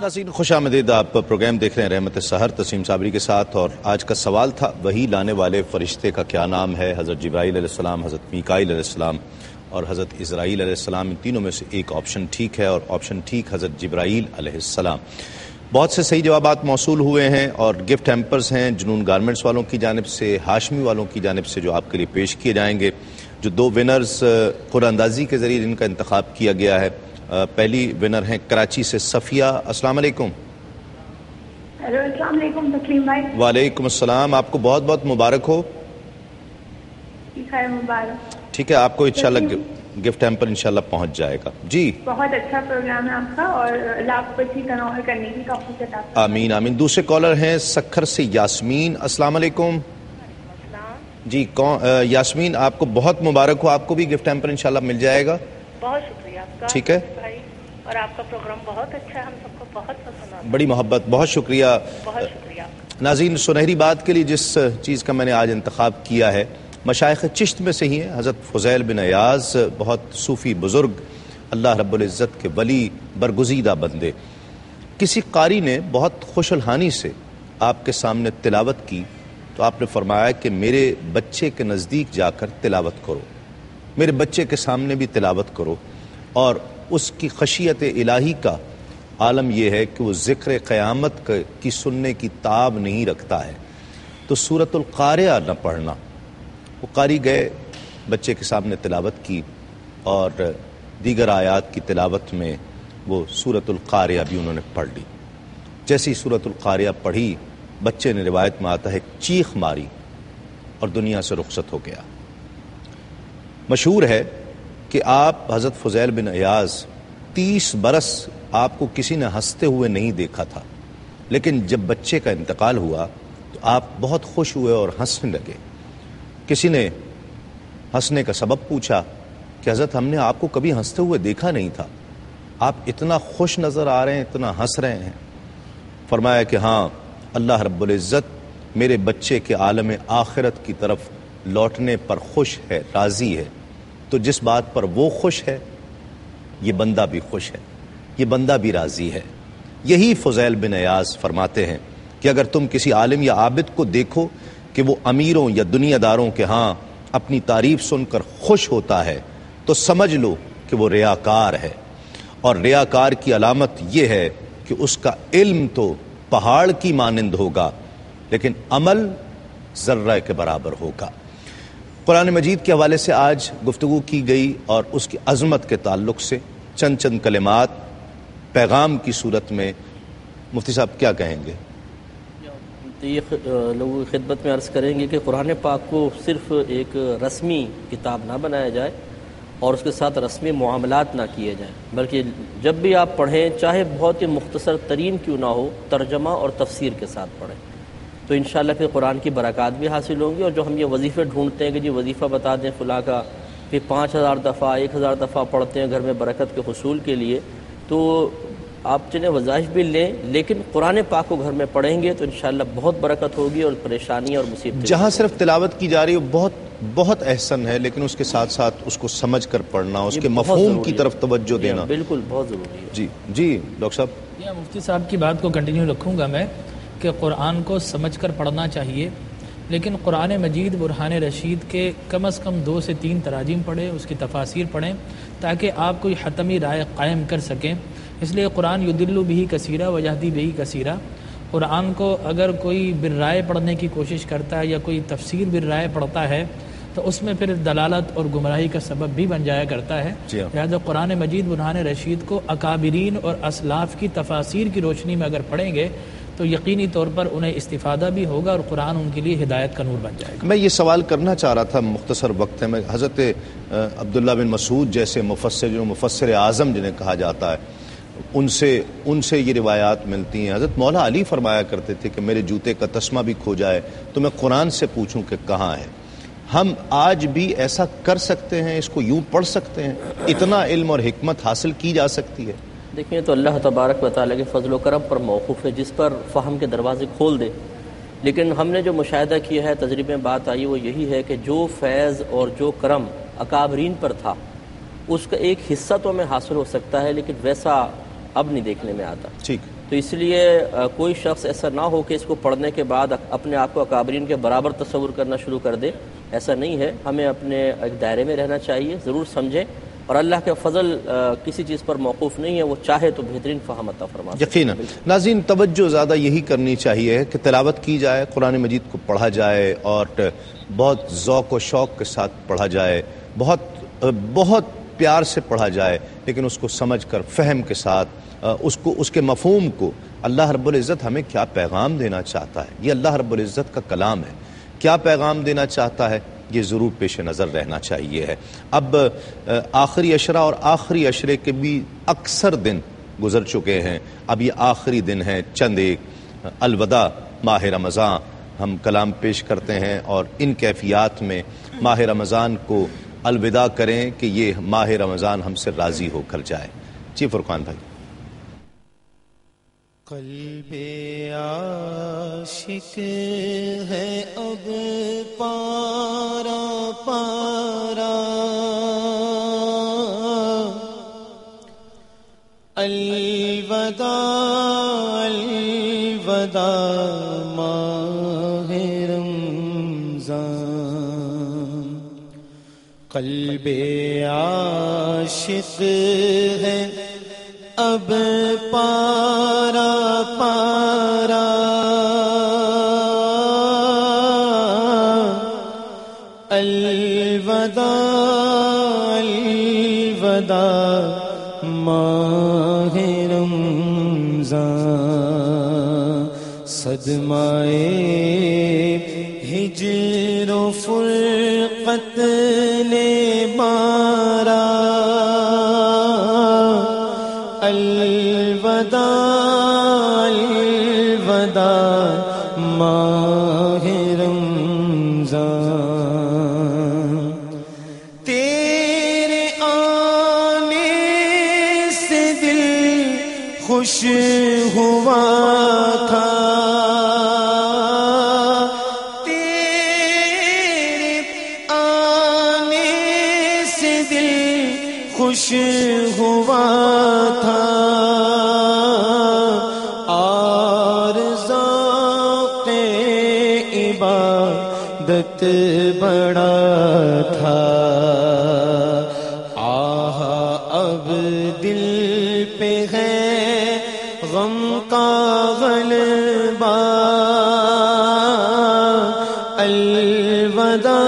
ناظرین خوش آمدید. آپ پروگرام دیکھ رہے ہیں رحمت سحر تسلیم صابری کے ساتھ, اور آج کا سوال تھا وحی لانے والے فرشتے کا کیا نام ہے؟ حضرت جبرائیل علیہ السلام, حضرت میکائیل علیہ السلام اور حضرت اسرائیل علیہ السلام. ان تینوں میں سے ایک آپشن ٹھیک ہے, اور آپشن ٹھیک حضرت جبرائیل علیہ السلام. بہت سے صحیح جوابات موصول ہوئے ہیں اور گفٹ ہیمپرز ہیں جنون گارمنٹس والوں کی جانب سے، ہاشمی والوں کی جانب سے، جو آپ کے لیے پیش کیے جائیں گے. جو 2 ونرز قرآن اندازی کے ذریعے جن کا انتخاب کیا گیا ہے، پہلی ونر ہیں کراچی سے صفیہ. السلام علیکم. ہیلو، السلام علیکم تسلیم بھائی. وعلیکم السلام. آپ کو بہت بہت مبارک ہو. خیر مبارک. ٹھیک ہے، آپ کو انشاءاللہ گفٹ ہیمپر انشاءاللہ پہنچ جائے گا. جی بہت اچھا پروگرام ہے آپ کا اور اللہ آپ کو اچھی طرح کرنے کی توفیق عطا فرمائے. آمین آمین. دوسرے کالر ہیں سکھر سے یاسمین. السلام علیکم. جی یاسمین، آپ کو بہت مبارک ہو، آپ کو بھی گفٹ ہیمپر انشاءاللہ مل جائے گا. بہت شکریہ آپ کا. ٹھیک ہے بھائی، اور آپ کا پروگرام بہت اچھا ہے، ہم سب کو بہت پسند آتا ہے. بڑی محبت، بہت شکریہ. بہت شکریہ. ناظرین، سنہری بات کے لیے جس چیز کا میں نے آج انتخاب کیا ہے، مشائخ چشت میں سے ہی ہیں. حضرت فضیل بن ایاز بہت صوفی بزرگ، اللہ رب العزت کے ولی، برگزیدہ بندے. کسی قاری نے بہت خوش الحانی سے آپ کے سامنے تلاوت کی تو آپ نے فرمایا کہ میرے بچے کے نزدیک جا کر تلاوت کرو، میرے بچے کے سامنے بھی تلاوت کرو. اور اس کی خشیت الہی کا عالم یہ ہے کہ وہ ذکر قیامت کی سننے کی تاب نہیں رکھتا ہے. تو سورۃ القاریہ نہ پڑھنا. وہ قاری گئے، بچے کے سامنے تلاوت کی اور دیگر آیات کی تلاوت میں وہ سورۃ القاریہ بھی انہوں نے پڑھ لی. جیسی سورۃ القاریہ پڑھی، بچے نے، روایت میں آتا ہے، چیخ ماری اور دنیا سے رخصت ہو گیا. مشہور ہے کہ آپ حضرت فضیل بن ایاز 30 برس آپ کو کسی نے ہنستے ہوئے نہیں دیکھا تھا، لیکن جب بچے کا انتقال ہوا تو آپ بہت خوش ہوئے اور ہنسنے لگے. کسی نے ہنسنے کا سبب پوچھا کہ حضرت ہم نے آپ کو کبھی ہنستے ہوئے دیکھا نہیں تھا، آپ اتنا خوش نظر آ رہے ہیں، اتنا ہنس رہے ہیں. فرمایا کہ ہاں، اللہ رب العزت میرے بچے کے عالم آخرت کی طرف لوٹنے پر خوش ہے، راضی ہے. تو جس بات پر وہ خوش ہے، یہ بندہ بھی خوش ہے، یہ بندہ بھی راضی ہے. یہی فضیل بن ایاز فرماتے ہیں کہ اگر تم کسی عالم یا عابد کو دیکھو کہ وہ امیروں یا دنیا داروں کے ہاں اپنی تعریف سن کر خوش ہوتا ہے تو سمجھ لو کہ وہ ریاکار ہے. اور ریاکار کی علامت یہ ہے کہ اس کا علم تو پہاڑ کی مانند ہوگا لیکن عمل ذرہ کے برابر ہوگا. قرآن مجید کے حوالے سے آج گفتگو کی گئی اور اس کی عظمت کے تعلق سے چند کلمات پیغام کی صورت میں مفتی صاحب کیا کہیں گے؟ یہ لوگوں کی خدمت میں عرض کریں گے کہ قرآن پاک کو صرف ایک رسمی کتاب نہ بنایا جائے اور اس کے ساتھ رسمی معاملات نہ کیے جائیں، بلکہ جب بھی آپ پڑھیں، چاہے بہت ہی مختصر ترین کیوں نہ ہو، ترجمہ اور تفسیر کے ساتھ پڑھیں تو انشاءاللہ پھر قرآن کی برکات بھی حاصل ہوں گی. اور جو ہم یہ وظیفے ڈھونڈتے ہیں کہ جی وظیفہ بتا دیں فلاں کا، پھر 5000 دفعہ 1000 دفعہ پڑھتے ہیں گھر میں برکت کے حصول کے لیے، تو آپ چلیں وظائف بھی لیں لیکن قرآن پاک کو گھر میں پڑھیں گے تو انشاءاللہ بہت برکت ہوگی اور پریشانی اور مصیبتیں. جہاں صرف تلاوت کی جا رہی ہے بہت احسن ہے، لیکن اس کے ساتھ ساتھ اس کو سمجھ کر پڑھنا، اس کے مفہوم کی طرف توجہ دینا بالکل بہت ضروری ہے. جی ڈاکٹر صاحب. مفتی صاحب کی بات کو کنٹینیو رکھوں گا میں کہ قرآن کو سمجھ کر پڑھنا چاہیے، لیکن قرآن مجید برہان رشید کے کم از کم 2 سے 3 تراجم پڑھیں، اس کی تفاسیر پڑھیں تاکہ آپ کوئی حتمی رائے قائم کر سکیں. اس لیے قرآن یدل بہ کثیرا و یہدی بہ کثیرا. قرآن کو اگر کوئی بالرائے پڑھنے کی کوشش کرتا ہے یا کوئی تفسیر بالرائے پڑھتا ہے تو اس میں پھر دلالت اور گمراہی کا سبب بھی بن جایا کرتا ہے. لہٰذا قرآن مجید برہان رشید کو اکابرین اور اسلاف کی تفاسیر کی روشنی میں اگر پڑھیں گے تو یقینی طور پر انہیں استفادہ بھی ہوگا اور قرآن ان کے لیے ہدایت کا نور بن جائے گا. میں یہ سوال کرنا چاہ رہا تھا، مختصر وقت ہے، میں حضرت عبداللہ بن مسعود جیسے مفسر اعظم جنہیں کہا جاتا ہے ان سے یہ روایات ملتی ہیں. حضرت مولا علی فرمایا کرتے تھے کہ میرے جوتے کا تسمہ بھی کھو جائے تو میں قرآن سے پوچھوں کہ کہاں ہے. ہم آج بھی ایسا کر سکتے ہیں؟ اس کو یوں پڑھ سکتے ہیں؟ اتنا علم اور حکمت حاصل کی جا سکتی ہے؟ دیکھیں تو اللہ تبارک و تعالیٰ کے فضل و کرم پر موقوف ہے، جس پر فہم کے دروازے کھول دے. لیکن ہم نے جو مشاہدہ کیا ہے، تجربے میں بات آئی، وہ یہی ہے کہ جو فیض اور جو کرم اکابرین پر تھا اس کا ایک حصہ تو ہمیں حاصل ہو سکتا ہے لیکن ویسا اب نہیں دیکھنے میں آتا. ٹھیک. تو اس لیے کوئی شخص ایسا نہ ہو کہ اس کو پڑھنے کے بعد اپنے آپ کو اکابرین کے برابر تصور کرنا شروع کر دے. ایسا نہیں ہے، ہمیں اپنے ایک دائرے میں رہنا چاہیے، ضرور سمجھیں اور اللہ کے فضل کسی چیز پر موقوف نہیں ہے، وہ چاہے تو بہترین فہم عطا فرما سکتا ہے۔ یقیناً ناظرین توجہ زیادہ یہی کرنی چاہیے کہ تلاوت کی جائے، قرآن مجید کو پڑھا جائے اور بہت ذوق و شوق کے ساتھ پڑھا جائے، بہت پیار سے پڑھا جائے، لیکن اس کو سمجھ کر فہم کے ساتھ اس کے مفہوم کو، اللہ رب العزت ہمیں کیا پیغام دینا چاہتا ہے، یہ اللہ رب العزت کا کلام ہے، کیا پیغام دینا چاہتا ہے یہ ضرور پیش نظر رہنا چاہیے ہے۔ اب آخری عشرہ اور آخری عشرے کے بھی اکثر دن گزر چکے ہیں، اب یہ آخری دن ہے، چند ایک الوداع ماہ رمضان ہم کلام پیش کرتے ہیں اور ان کیفیات میں ماہ رمضان کو الوداع کریں کہ یہ ماہ رمضان ہم سے راضی ہو کر جائے۔ جی فرقان بھائی۔ قلب عاشق ہے اب پارا پارا، الوداع الوداع ماہ رمضان، قلب عاشق ہے اب پارا پارا، الوداع الوداع ماہ رمضان، صدمائے ہجر و فرقت نے مارا، الوداع الوداع ماہ رمضان، تیرے آنے سے دل خوش ہوا تھا، تیرے آنے سے دل خوش ہوا تھا، اور ذوق عبادت بڑا تھا، آہ اب دل پہ ہے غم کا غلبہ، الوداع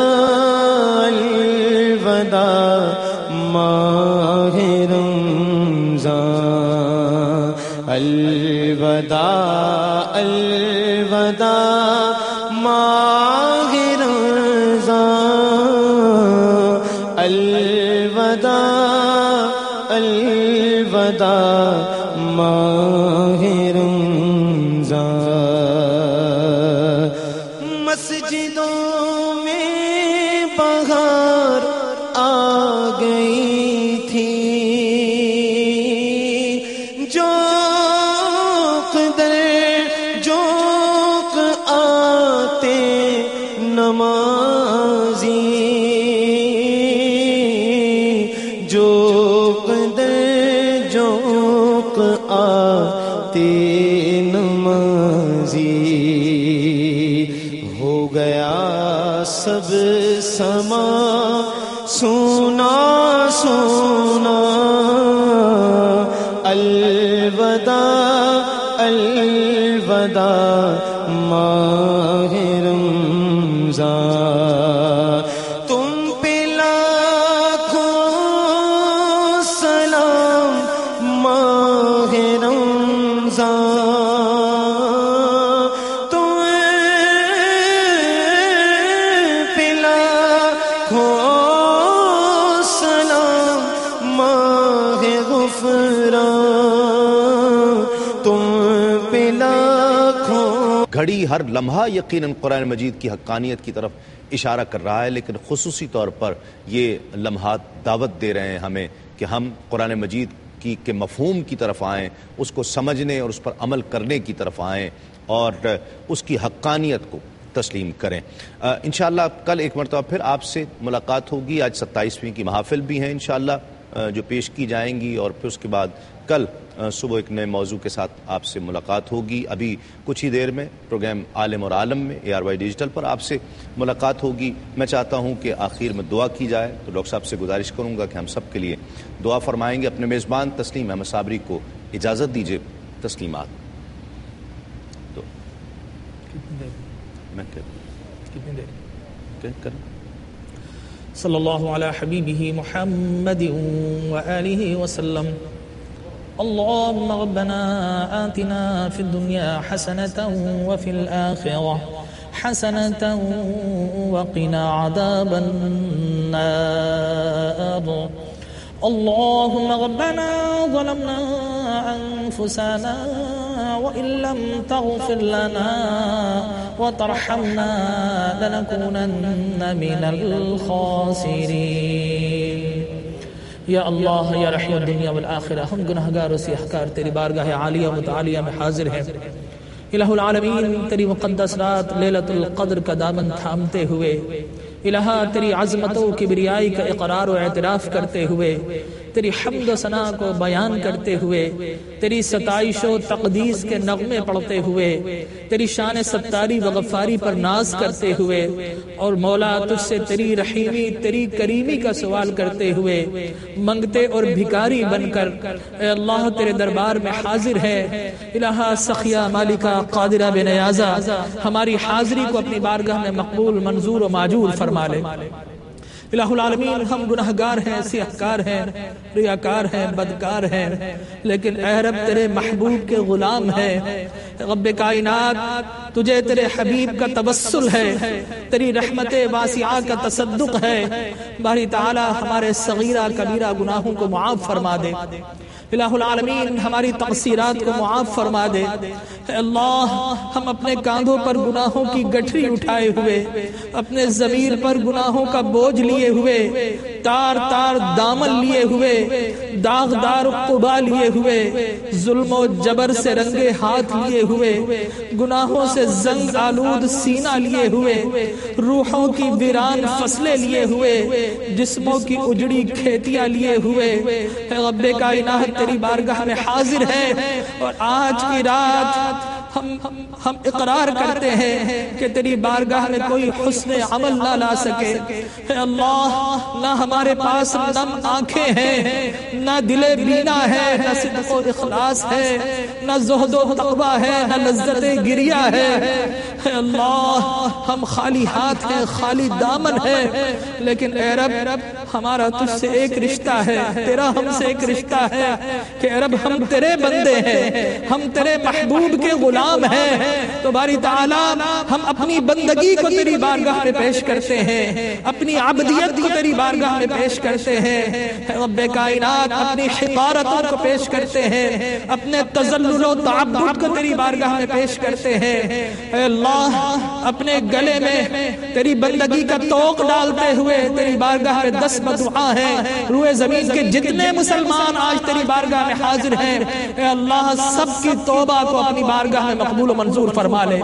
الوداع ماہ رمضان، الوداع الوداع ماہ رمضان، الوداع الوداع ماہ رمضان، مسجدوں میں بہار آ گئی تھی، جوق در جوق آتے نمازی، جوق در جوق آتے نمازی، ہو گیا سب سما سونا سونا، الوداع الوداع ماہ رمضان، تم پہ لاکھوں سلام ماہ رمضان، تم پہ لاکھوں سلام ماہ غفران، تم پہ لاکھوں۔ گھڑی ہر لمحہ یقیناً قرآن مجید کی حقانیت کی طرف اشارہ کر رہا ہے، لیکن خصوصی طور پر یہ لمحات دعوت دے رہے ہیں ہمیں کہ ہم قرآن مجید کے مفہوم کی طرف آئیں، اس کو سمجھنے اور اس پر عمل کرنے کی طرف آئیں اور اس کی حقانیت کو تسلیم کریں۔ انشاءاللہ کل ایک مرتبہ پھر آپ سے ملاقات ہوگی، آج 27ویں کی محافل بھی ہیں انشاءاللہ جو پیش کی جائیں گی، اور پھر اس کے بعد کل صبح ایک نئے موضوع کے ساتھ آپ سے ملاقات ہوگی. ابھی کچھ ہی دیر میں پروگرام عالم اور عالم میں ARY ڈیجیٹل پر آپ سے ملاقات ہوگی. میں چاہتا ہوں کہ آخر میں دعا کی جائے, تو ڈاکٹر صاحب سے گزارش کروں گا کہ ہم سب کے لیے دعا فرمائیں گے. اپنے میزبان تسلیم احمد صابری کو اجازت دیجیے. تسلیمات. تو میں کتنی دیر صلی اللہ علی حبیبہ محمد وآلہ وسلم. اللهم ربنا آتنا في الدنيا حسنة وفي الآخرة حسنة وقنا عذاب النار. اللهم ربنا ظلمنا أنفسنا وإن لم تغفر لنا وترحمنا لنكونن من الخاسرين. یا اللہ یا رحیم الدنیا والآخرہ, ہم گناہگار و سیاہکار تیری بارگاہ عالیہ متعالیہ میں حاضر ہیں. الہ العالمین, تیری مقدس رات لیلۃ القدر کا دامن تھامتے ہوئے, الہ تیری عظمت و کبریائی کا اقرار و اعتراف کرتے ہوئے, تیری حمد و ثنا کو بیان کرتے ہوئے, تیری ستائش و تقدیس کے نغمے پڑھتے ہوئے, تیری شان ستاری و غفاری پر ناز کرتے ہوئے, اور مولا تجھ سے تیری رحیمی تیری کریمی کا سوال کرتے ہوئے, منگتے اور بھکاری بن کر اے اللہ تیرے دربار میں حاضر ہے. الہ سخیہ مالکہ قادرہ بے نیازہ, ہماری حاضری کو اپنی بارگاہ میں مقبول منظور و معجور فرما لے. الہ العالمین, ہم گناہگار ہیں, سیاہکار ہیں, ریاکار ہیں, بدکار ہیں, لیکن اے رب تیرے محبوب کے غلام ہیں. رب کائنات, تجھے تیرے حبیب کا توسل ہے, تیری رحمت واسعہ کا تصدق ہے. باری تعالی ہمارے صغیرہ کبیرہ گناہوں کو معاف فرما دے. الہ العالمین, ہماری تقصیرات کو معاف فرما دے. اے اللہ, ہم اپنے کاندھوں پر گناہوں کی گٹھری اٹھائے ہوئے, اپنے ضمیر پر گناہوں کا بوجھ لیے ہوئے, تار تار دامن لیے ہوئے, داغدار قبا لیے ہوئے, ظلم و جبر سے رنگے ہاتھ لیے ہوئے, گناہوں سے زنگ آلود سینہ لیے ہوئے, روحوں کی ویران فصلیں لیے ہوئے, جسموں کی اجڑی کھیتیاں لیے ہوئے. اے رب کائنات, تیری بارگاہ میں حاضر ہے, اور آج کی رات ہم اقرار کرتے ہیں کہ تیری بارگاہ میں کوئی حسن عمل نہ لا سکے. اے اللہ, نہ ہمارے پاس نم آنکھیں ہیں, نہ دل بینا ہے, نہ صدق و اخلاص ہے, نہ زہد و تقویٰ ہے, نہ لذت گریہ ہے. اے اللہ, ہم خالی ہاتھ ہیں, خالی دامن ہے, لیکن اے رب ہمارا تجھ سے ایک رشتہ ہے, تیرا ہم سے ایک رشتہ ہے کہ اے رب ہم تیرے بندے ہیں, ہم تیرے محبوب کے غلام ہیں. تو باری تعالی, ہم اپنی بندگی کو تیری بارگاہ میں پیش کرتے ہیں, اپنی عبدیت کو تیری بارگاہ میں پیش کرتے ہیں. رب کائنات, اپنی حقارتوں کو پیش کرتے ہیں, اپنے تذلل و تعبد کو تیری بارگاہ میں پیش کرتے ہیں. اے اللہ, اپنے گلے میں تیری بندگی کا توق ڈالتے ہوئے تیری بارگاہ میں دست بدعا ہیں. روئے زمین کے جتنے مسلمان آج تیری بارگاہ میں حاضر ہیں, اے اللہ سب کی توبہ کو اپنی بارگاہ میں مقبول و منظور فرما لے,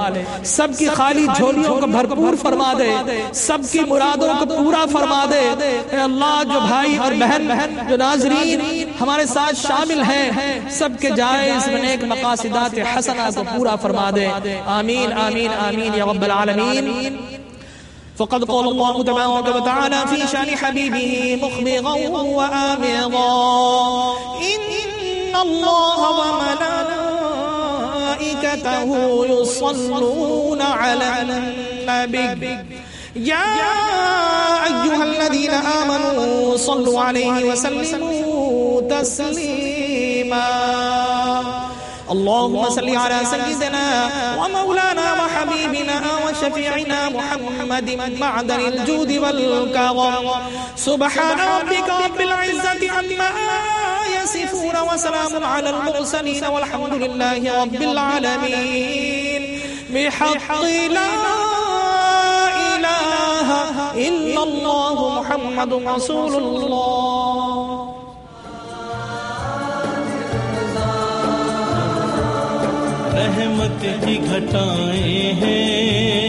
سب کی خالی جھولیوں کو بھرپور فرما دے, سب کی مرادوں کو پورا فرما دے. اے اللہ, جو بھائی اور بہن جو ناظرین ہمارے ساتھ شامل ہیں, سب کے جائز و نیک مقاصدات حسنہ کو پورا فرما دے. آمین آمین آمین یا رب العالمین. فقد قال الله تبارك وتعالى في شان حبيبه مخبرا وآمرا إن الله وملائكته يصلون على النبي يا أيها الذين آمنوا صلوا عليه وسلموا تسليما. اللهم صل على سيدنا ومولانا وحبيبنا وشفيعنا محمد معدن الجود والكرم. سبحان ربك رب العزة عما يصفون وسلام على المرسلين والحمد لله رب العالمين. بحق لا إله إلا الله محمد رسول الله. رحمت کی گھٹائیں ہیں